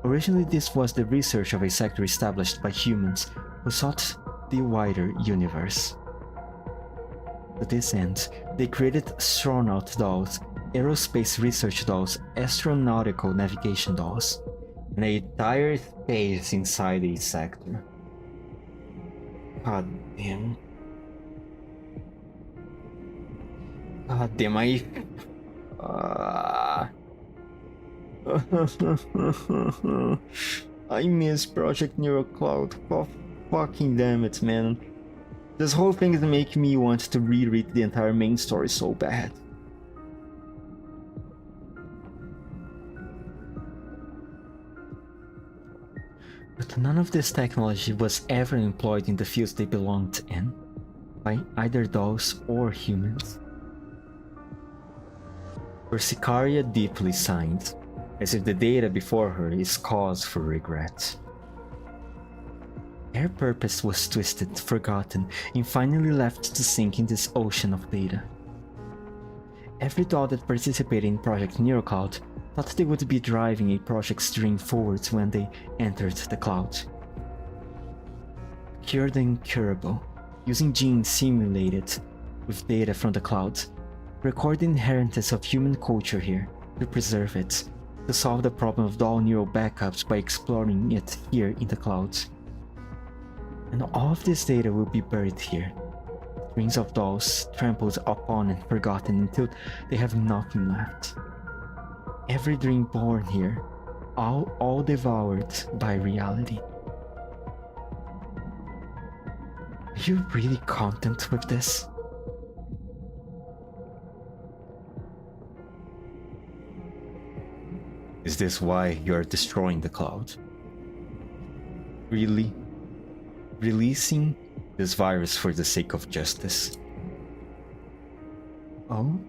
Originally, this was the research of a sector established by humans who sought the wider universe. To this end, they created astronaut dolls, aerospace research dolls, astronautical navigation dolls, and an entire space inside a sector. God damn, I miss Project Neural Cloud. Oh, fucking damn it, man. This whole thing is making me want to reread the entire main story so bad. But none of this technology was ever employed in the fields they belonged in, by either dolls or humans. Persicaria deeply sighed, as if the data before her is cause for regret. Their purpose was twisted, forgotten, and finally left to sink in this ocean of data. Every doll that participated in Project Neural Cloud thought they would be driving a project's dream forwards when they entered the cloud. Cure the incurable, using genes simulated with data from the cloud. Record the inheritance of human culture here, to preserve it, to solve the problem of doll neural backups by exploring it here in the clouds. And all of this data will be buried here. Strings of dolls trampled upon and forgotten until they have nothing left. Every dream born here, all devoured by reality. Are you really content with this? Is this why you're destroying the cloud? Really? Releasing this virus for the sake of justice? Oh?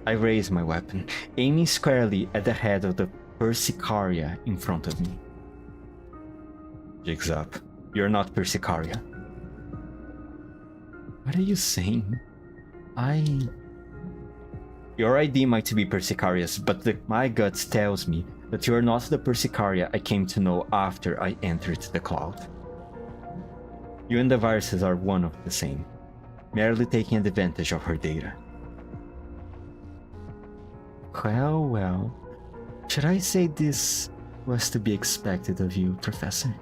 I raise my weapon, aiming squarely at the head of the Persicaria in front of me. Jigs up. You're not Persicaria. What are you saying? Your ID might be Persicaria's, but my gut tells me that you are not the Persicaria I came to know after I entered the cloud. You and the viruses are one of the same, merely taking advantage of her data. Well, should I say this was to be expected of you, Professor?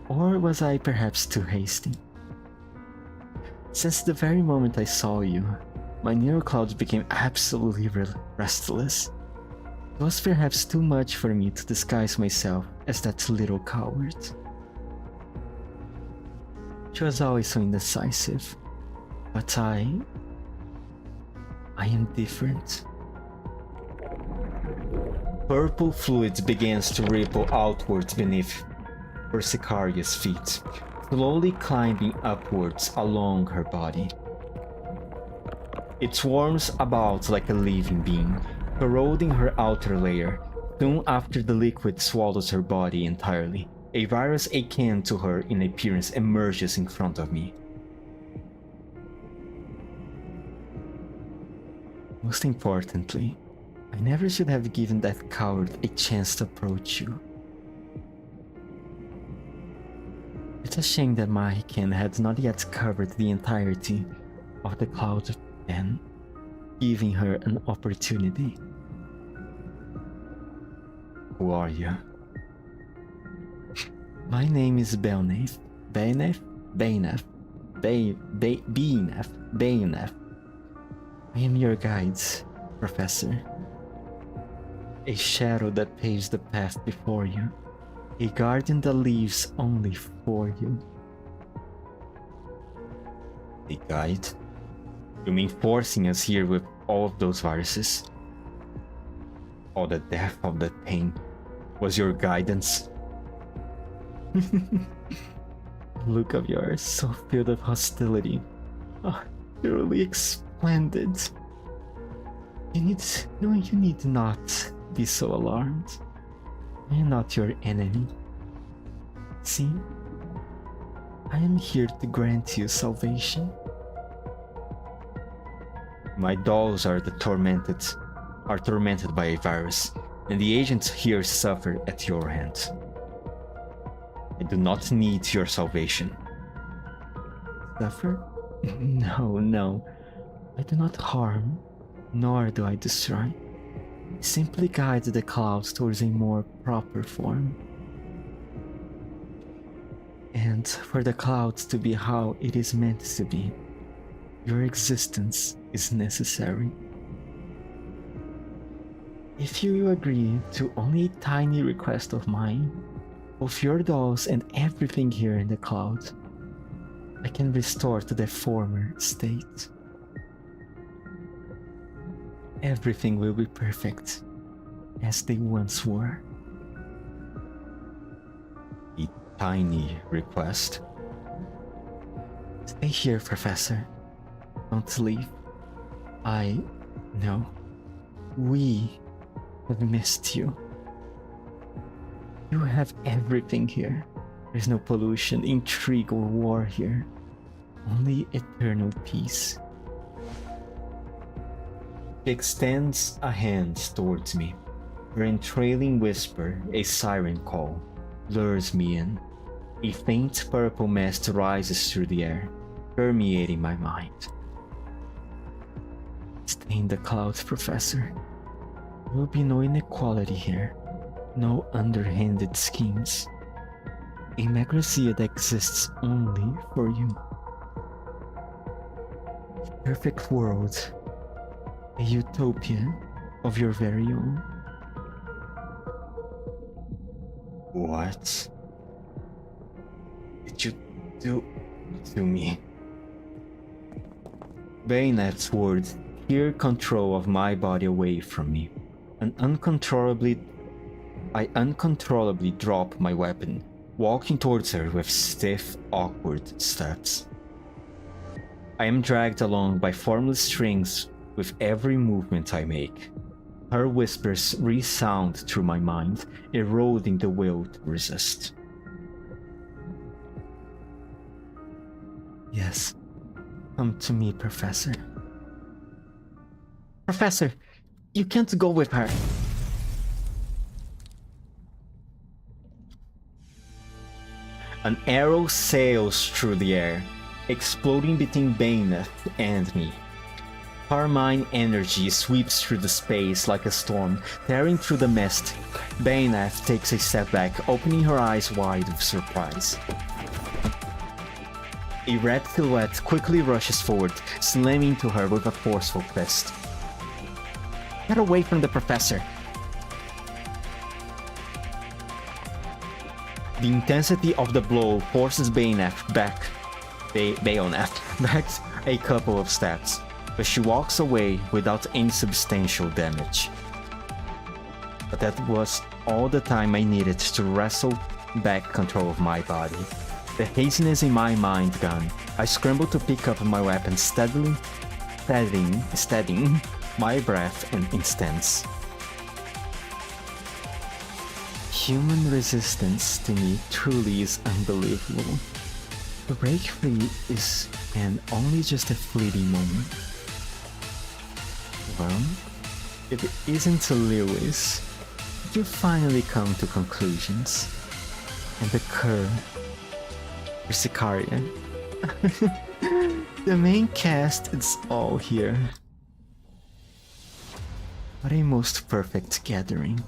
Or was I perhaps too hasty? Since the very moment I saw you, my neural clouds became absolutely restless. It was perhaps too much for me to disguise myself as that little coward. She was always so indecisive, but I am different. Purple fluid begins to ripple outwards beneath Persicaria's feet, slowly climbing upwards along her body. It swarms about like a living being, corroding her outer layer. Soon after the liquid swallows her body entirely, a virus akin to her in appearance emerges in front of me. Most importantly, I never should have given that coward a chance to approach you. It's a shame that my kin had not yet covered the entirety of the cloud then, giving her an opportunity. Who are you? My name is Belnef. Baynef? Baynef. I am your guide, Professor. A shadow that paves the path before you. A guardian that lives only for you. A guide? You mean forcing us here with all of those viruses? All the death, all the pain, was your guidance? Look of yours, so filled of hostility. Oh, truly splendid. You need not be so alarmed. I am not your enemy. See, I am here to grant you salvation. My dolls are tormented by a virus, and the agents here suffer at your hands. I do not need your salvation. Suffer? No. I do not harm, nor do I destroy. I simply guide the clouds towards a more proper form. And for the clouds to be how it is meant to be, your existence is necessary. If you agree to only a tiny request of mine, of your dolls and everything here in the cloud, I can restore to their former state. Everything will be perfect, as they once were. A tiny request? Stay here, Professor. Don't leave. We have missed you. You have everything here. There's no pollution, intrigue, or war here. Only eternal peace. She extends a hand towards me. Her entrailing whisper, a siren call, lures me in. A faint purple mist rises through the air, permeating my mind. Stay in the clouds, Professor. There will be no inequality here, no underhanded schemes. A Magracia that exists only for you. A perfect world, a utopia of your very own. What did you do to me? Bayonet's words tear control of my body away from me, and I uncontrollably drop my weapon, walking towards her with stiff, awkward steps. I am dragged along by formless strings with every movement I make. Her whispers resound through my mind, eroding the will to resist. Yes, come to me, Professor. Professor, you can't go with her. An arrow sails through the air, exploding between Bayneth and me. Carmine energy sweeps through the space like a storm, tearing through the mist. Bayneth takes a step back, opening her eyes wide with surprise. A red silhouette quickly rushes forward, slamming into her with a forceful fist. Get away from the Professor! The intensity of the blow forces Bayneth back a couple of steps, but she walks away without any substantial damage. But that was all the time I needed to wrestle back control of my body. The haziness in my mind gone, I scrambled to pick up my weapon steadily steadying my breath and instance. Human resistance to me truly is unbelievable. The break free is only just a fleeting moment. Well, if it isn't Lewis, you finally come to conclusions. And the cur, Sicaria. The main cast is all here. What a most perfect gathering.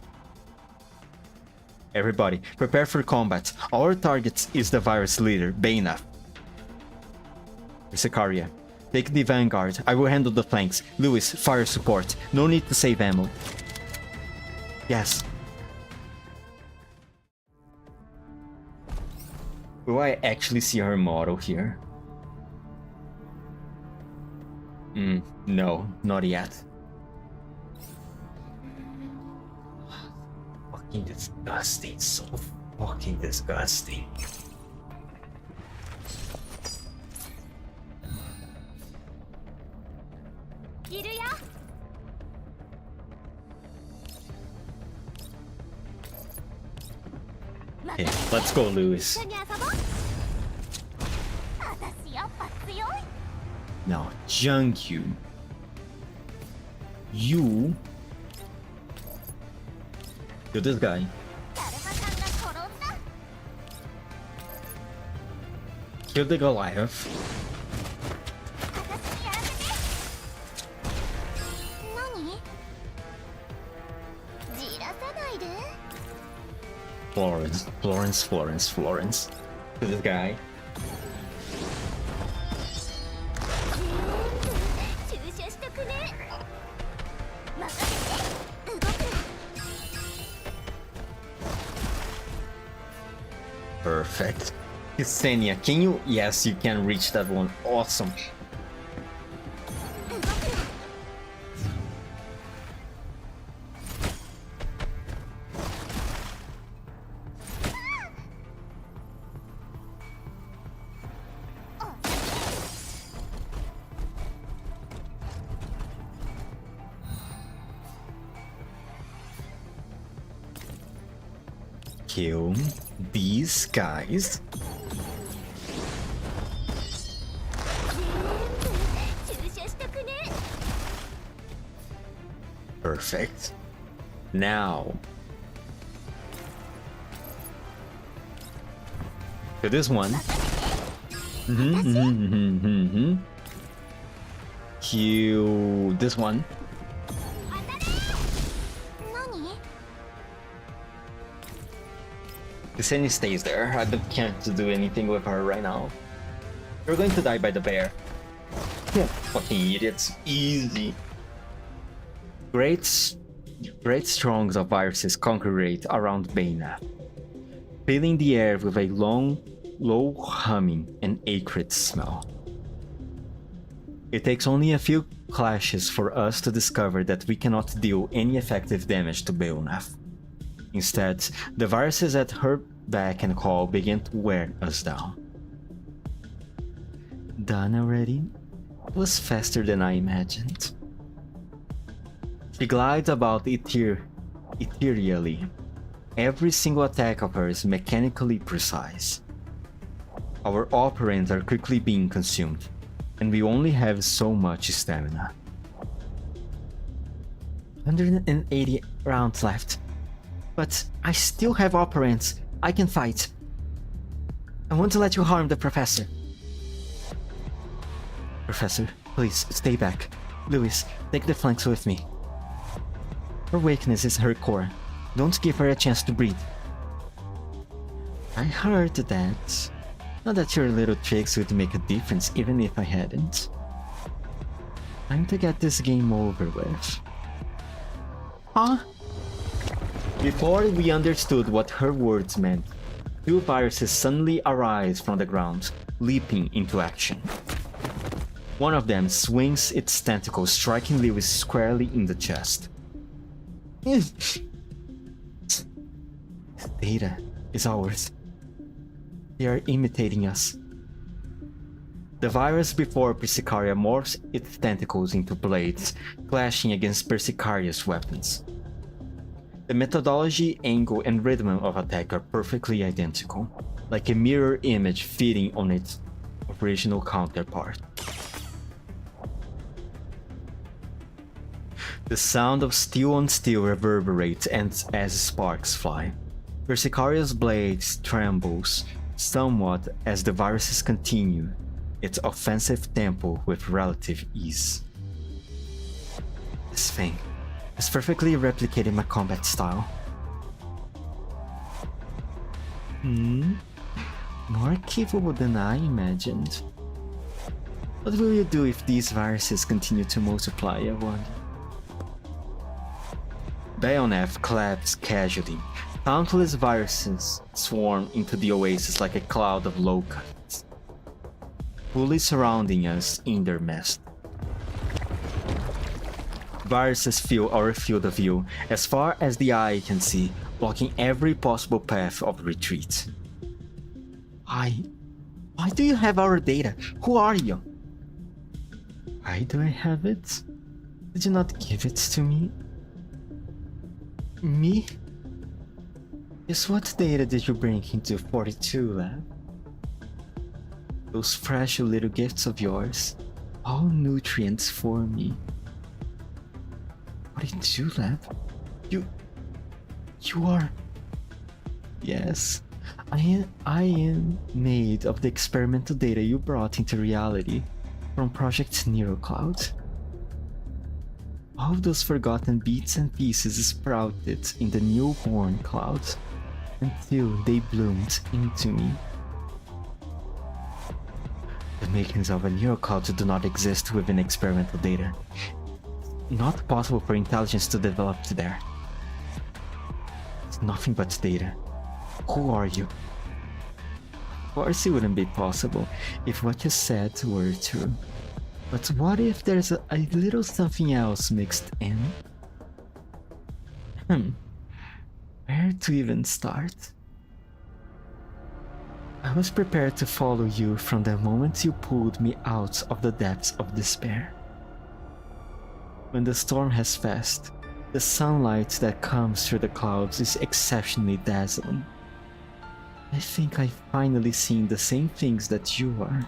Everybody, prepare for combat. Our target is the virus leader, Baina. Sicaria, take the vanguard. I will handle the flanks. Lewis, fire support. No need to save ammo. Yes. Will I actually see her model here? No, not yet. Fucking disgusting, so fucking disgusting. Okay, let's go, Lewis. Now, Junkyu. You... Kill this guy. Kill the Goliath. Florence. To this guy. Perfect. Ksenia, can you? Yes, you can reach that one. Awesome. Kill these guys. Perfect. Now to this one. Kill this one. Ksenia stays there. I can't do anything with her right now. You're going to die by the bear. Yeah. Fucking idiots. Easy. Great strongs of viruses congregate around Baina, filling the air with a low humming and acrid smell. It takes only a few clashes for us to discover that we cannot deal any effective damage to Belnath. Instead, the viruses at her beck and call begin to wear us down. Done already? It was faster than I imagined. She glides about ethereally. Every single attack of her is mechanically precise. Our operands are quickly being consumed, and we only have so much stamina. 180 rounds left. But I still have operands. I can fight. I want to let you harm the professor. Professor, please stay back. Lewis, take the flanks with me. Her weakness is her core. Don't give her a chance to breathe. I heard that. Not that your little tricks would make a difference even if I hadn't. Time to get this game over with. Huh? Before we understood what her words meant, two viruses suddenly arise from the ground, leaping into action. One of them swings its tentacle, striking Lewis squarely in the chest. This data is ours. They are imitating us. The virus before Persicaria morphs its tentacles into blades, clashing against Persicaria's weapons. The methodology, angle, and rhythm of attack are perfectly identical, like a mirror image feeding on its original counterpart. The sound of steel on steel reverberates as sparks fly. Persicaria's blades trembles somewhat as the viruses continue its offensive tempo with relative ease. This thing has perfectly replicated my combat style. More capable than I imagined. What will you do if these viruses continue to multiply, I wonder? Bayonet claps casually. Countless viruses swarm into the oasis like a cloud of locusts, fully surrounding us in their mist. Viruses fill our field of view as far as the eye can see, blocking every possible path of retreat. Why do you have our data? Who are you? Why do I have it? Did you not give it to me? Me? Just what data did you bring into 42 lab? Those fragile little gifts of yours, all nutrients for me. 42 lab? You are... Yes, I am made of the experimental data you brought into reality from Project Neural Cloud. All those forgotten bits and pieces sprouted in the newborn cloud until they bloomed into me. The makings of a neural cloud do not exist within experimental data. Not possible for intelligence to develop there. It's nothing but data. Who are you? Of course it wouldn't be possible if what you said were true. But what if there's a little something else mixed in? Where to even start? I was prepared to follow you from the moment you pulled me out of the depths of despair. When the storm has passed, the sunlight that comes through the clouds is exceptionally dazzling. I think I've finally seen the same things that you are.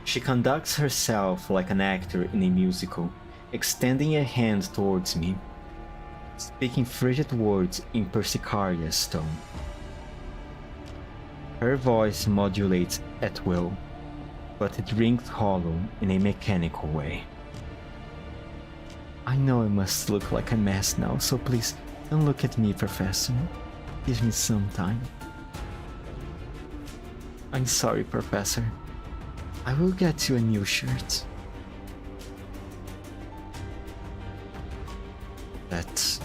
She conducts herself like an actor in a musical, extending a hand towards me, speaking frigid words in Persicaria's tone. Her voice modulates at will, but it rings hollow in a mechanical way. I know I must look like a mess now, so please don't look at me, Professor. Give me some time. I'm sorry, Professor. I will get you a new shirt. That's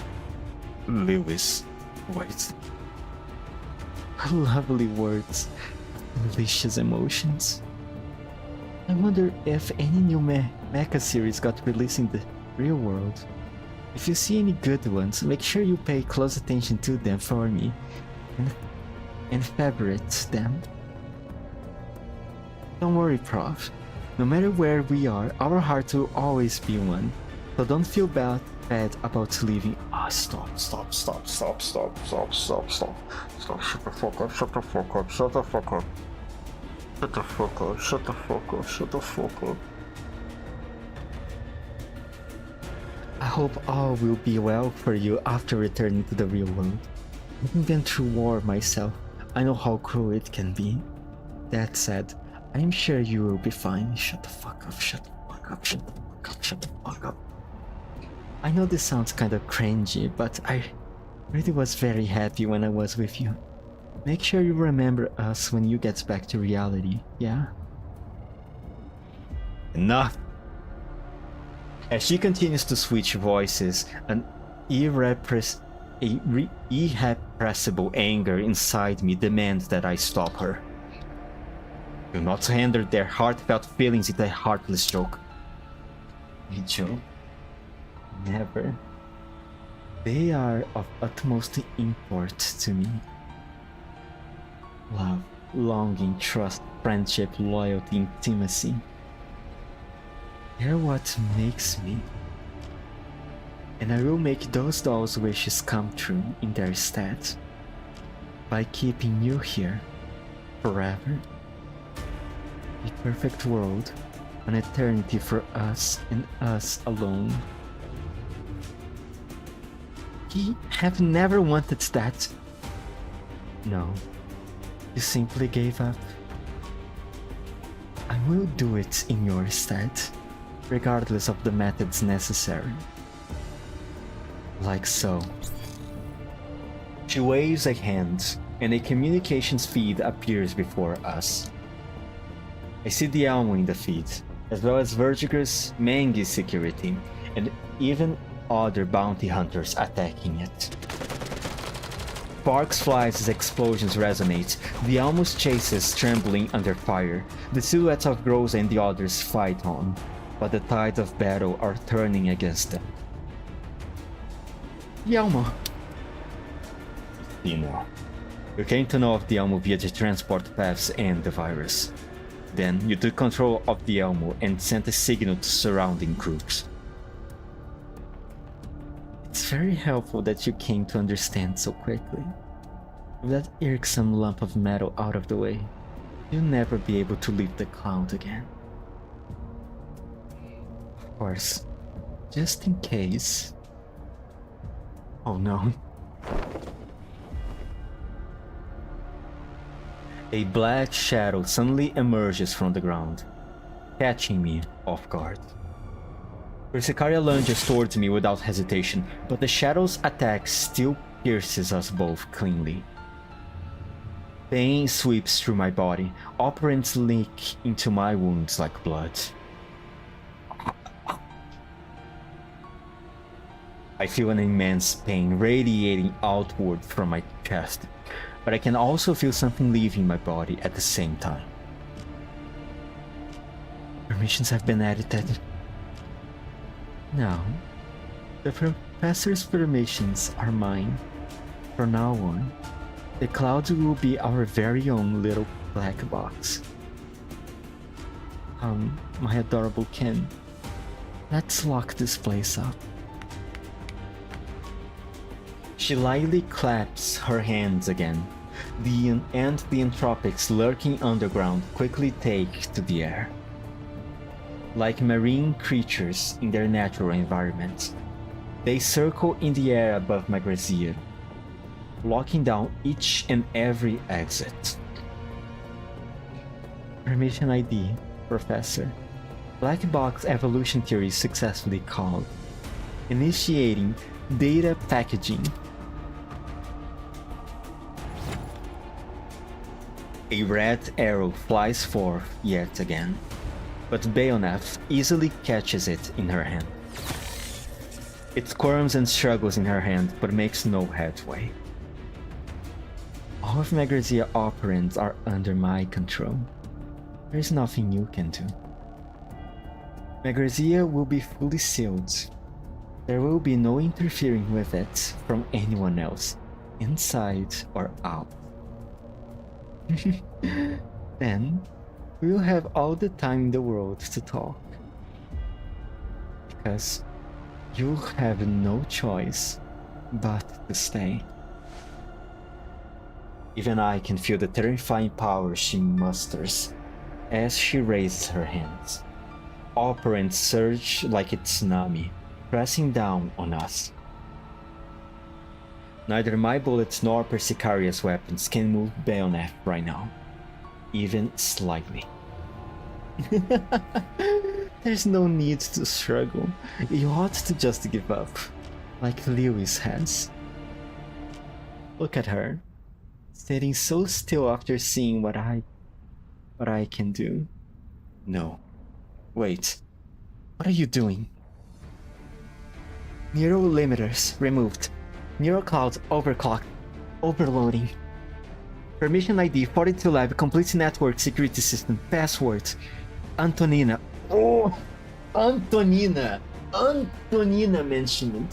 Lewis White. Lovely words, delicious emotions. I wonder if any new mecha series got released in the real world. If you see any good ones, make sure you pay close attention to them for me and favorite them. Don't worry, Prof. No matter where we are, our hearts will always be one. So don't feel bad about leaving. Stop, shut the fuck up, shut the fuck up, shut the fuck up. Shut the fuck up, shut the fuck up, shut the fuck up. I hope all will be well for you after returning to the real world. Having been through war myself, I know how cruel it can be. That said, I'm sure you will be fine. Shut the fuck up, shut the fuck up, shut the fuck up, shut the fuck up. I know this sounds kind of cringy, but I really was very happy when I was with you. Make sure you remember us when you get back to reality, yeah? Enough! As she continues to switch voices, an irrepressible anger inside me demands that I stop her. Do not hinder their heartfelt feelings in a heartless joke. A joke? Never. They are of utmost import to me. Love longing, trust, friendship, loyalty, intimacy. They're what makes me. And I will make those dolls' wishes come true in their stead. By keeping you here forever. A perfect world, an eternity for us and us alone. You have never wanted that. No, you simply gave up. I will do it in your stead, regardless of the methods necessary. Like so. She waves a hand, and a communications feed appears before us. I see the Elmo in the feed, as well as Vertiger's Mangi's security, and even other bounty hunters attacking it. Sparks flies as explosions resonate, the Elmo's chases trembling under fire, the silhouettes of Groza and the others fight on, but the tides of battle are turning against them. The Elmo! You know. You came to know of the Elmo via the transport paths and the virus. Then you took control of the Elmo and sent a signal to surrounding groups. It's very helpful that you came to understand so quickly. With that irksome lump of metal out of the way, you'll never be able to leave the cloud again. Of course, just in case... Oh no. A black shadow suddenly emerges from the ground, catching me off guard. Persicaria lunges towards me without hesitation, but the shadow's attack still pierces us both cleanly. Pain sweeps through my body, operants leak into my wounds like blood. I feel an immense pain radiating outward from my chest, but I can also feel something leaving my body at the same time. Permissions have been edited. Now, the professor's permissions are mine. From now on, the clouds will be our very own little black box. My adorable Ken, let's lock this place up. She lightly claps her hands again. The entropics lurking underground quickly take to the air. Like marine creatures in their natural environment, they circle in the air above my brazier, locking down each and every exit. Permission ID, Professor. Black box evolution theory successfully called. Initiating data packaging. A red arrow flies forth yet again, but Bayoneth easily catches it in her hand. It squirms and struggles in her hand, but makes no headway. All of Megrazia operands are under my control. There's nothing you can do. Megrazia will be fully sealed. There will be no interfering with it from anyone else, inside or out. Then, we'll have all the time in the world to talk. Because you'll have no choice but to stay. Even I can feel the terrifying power she musters as she raises her hands. Operants surge like a tsunami, pressing down on us. Neither my bullets nor Persicaria's weapons can move Bayoneth right now, even slightly. There's no need to struggle. You ought to just give up, like Lewis has. Look at her, sitting so still after seeing what I can do. No. Wait. What are you doing? Neural limiters removed. Neural clouds overclocked. Overloading. Permission ID 42 Lab complete network security system. Password. Antonina. Oh! Antonina! Antonina mentioned.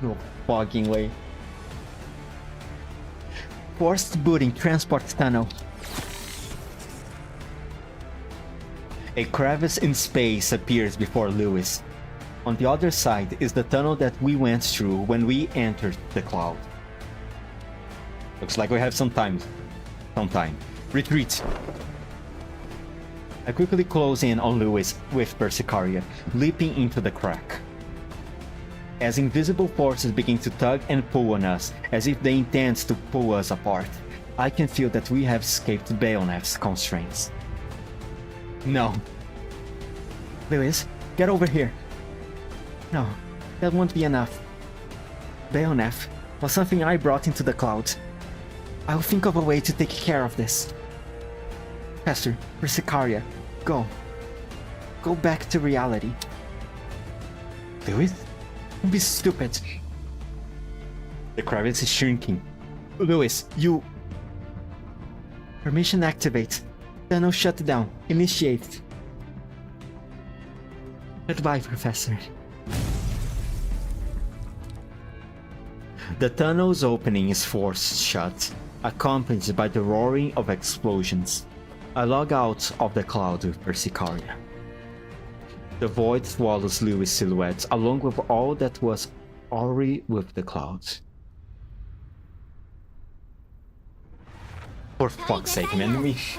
No fucking way. Forced booting transport tunnel. A crevice in space appears before Lewis. On the other side is the tunnel that we went through when we entered the cloud. Looks like we have some time. Retreat. I quickly close in on Lewis with Persicaria, leaping into the crack. As invisible forces begin to tug and pull on us, as if they intend to pull us apart, I can feel that we have escaped Bayonett's constraints. No. Lewis, get over here. No, that won't be enough. Bayonet was something I brought into the clouds. I'll think of a way to take care of this. Pastor, Persicaria, go. Go back to reality. Lewis? Don't be stupid. The crevice is shrinking. Lewis, you... Permission activate. Tunnel shut down. Initiate. Goodbye, Professor. The tunnel's opening is forced shut, accompanied by the roaring of explosions. I log out of the cloud with Persicaria. The void swallows Lewis' silhouette along with all that was already with the clouds. For fuck's sake, man, Lewis.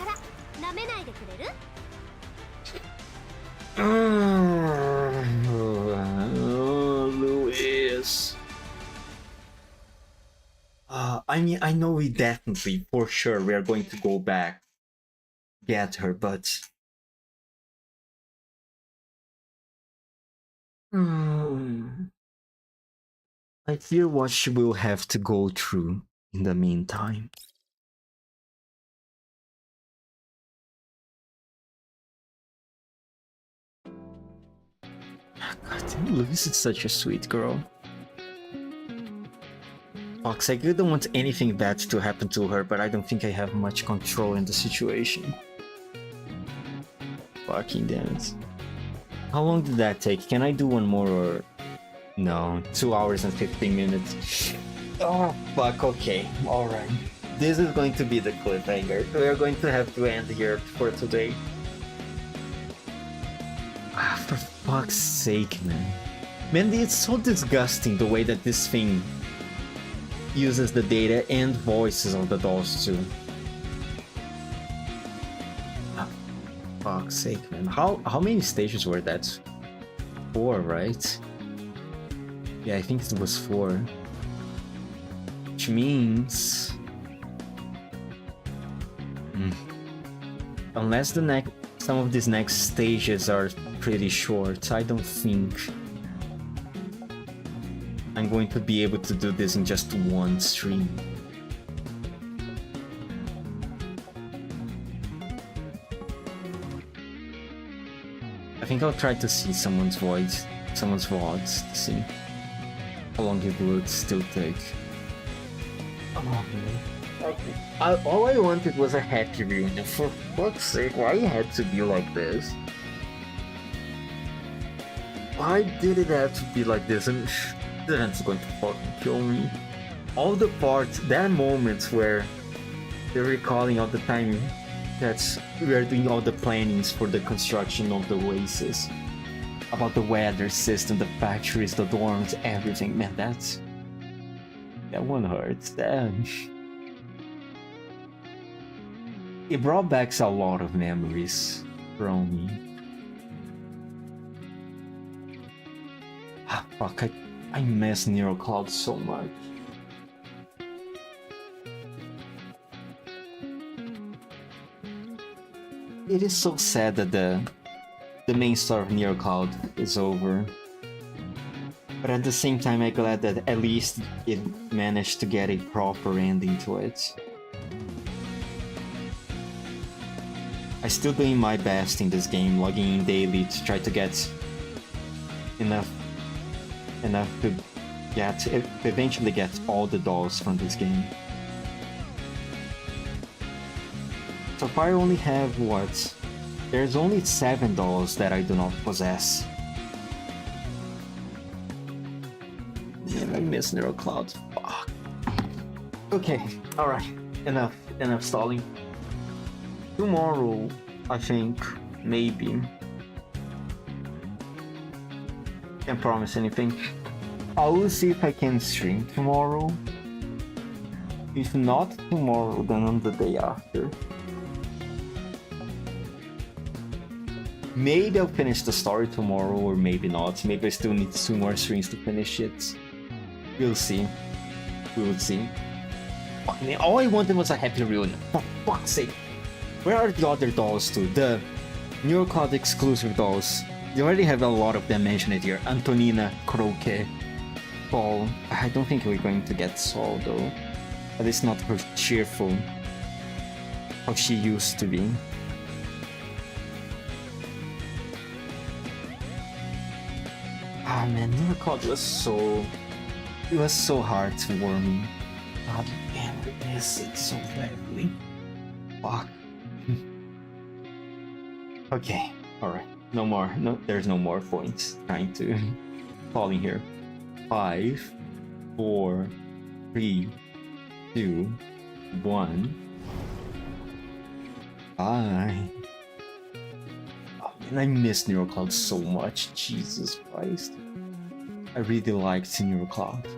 I mean, I know we definitely, for sure, we are going to go back, get her, but... I fear what she will have to go through in the meantime. God, Lewis is such a sweet girl. Fuck's sake, I don't want anything bad to happen to her, but I don't think I have much control in the situation. Fucking damn it. How long did that take? Can I do one more or... No, 2 hours and 15 minutes. Oh, fuck, okay, alright. This is going to be the cliffhanger. We are going to have to end here for today. For fuck's sake, man. Man, it's so disgusting the way that this thing uses the data and voices of the dolls too. Fuck's sake, man. How many stages were that? 4, right? Yeah, I think it was 4. Which means... Unless some of these next stages are pretty short, I don't think I'm going to be able to do this in just one stream. I think I'll try to see someone's VODs to see how long it would still take. Oh man. All I wanted was a happy reunion. For fuck's sake, why it had to be like this? Why did it have to be like this? And the event's going to fucking kill me. All the parts, there are moments where they're recalling all the time that we are doing all the plannings for the construction of the oasis. About the weather system, the factories, the dorms, everything. Man, that one hurts. Damn. It brought back a lot of memories from me. Ah, fuck, I miss Neural Cloud so much. It is so sad that the main story of Neural Cloud is over. But at the same time, I'm glad that at least it managed to get a proper ending to it. I'm still doing my best in this game, logging in daily to try to get enough to eventually get all the dolls from this game. So far I only have what? There's only 7 dolls that I do not possess. Man, I miss Neural Cloud. Fuck. Okay, alright. Enough stalling. Tomorrow, I think Maybe. Can't promise anything. I will see if I can stream tomorrow. If not tomorrow, then on the day after. Maybe I'll finish the story tomorrow, or maybe not. Maybe I still need 2 more streams to finish it. We'll see. We will see. Fuck man, all I wanted was a happy reunion. For fuck's sake. Where are the other dolls too? The Neural Cloud exclusive dolls. They already have a lot of them mentioned here. Antonina, Croquet, Paul. I don't think we're going to get Sol though. At least not her cheerful how she used to be. Ah man, Neural Cloud was so... It was so hard to warm. God damn, I miss it so badly. Fuck. Okay, alright. No more. No, there's no more points trying to falling here. 5, 4, 3, 2, 1. Bye. Oh man, I miss Neural Cloud so much. Jesus Christ. I really liked Neural Cloud.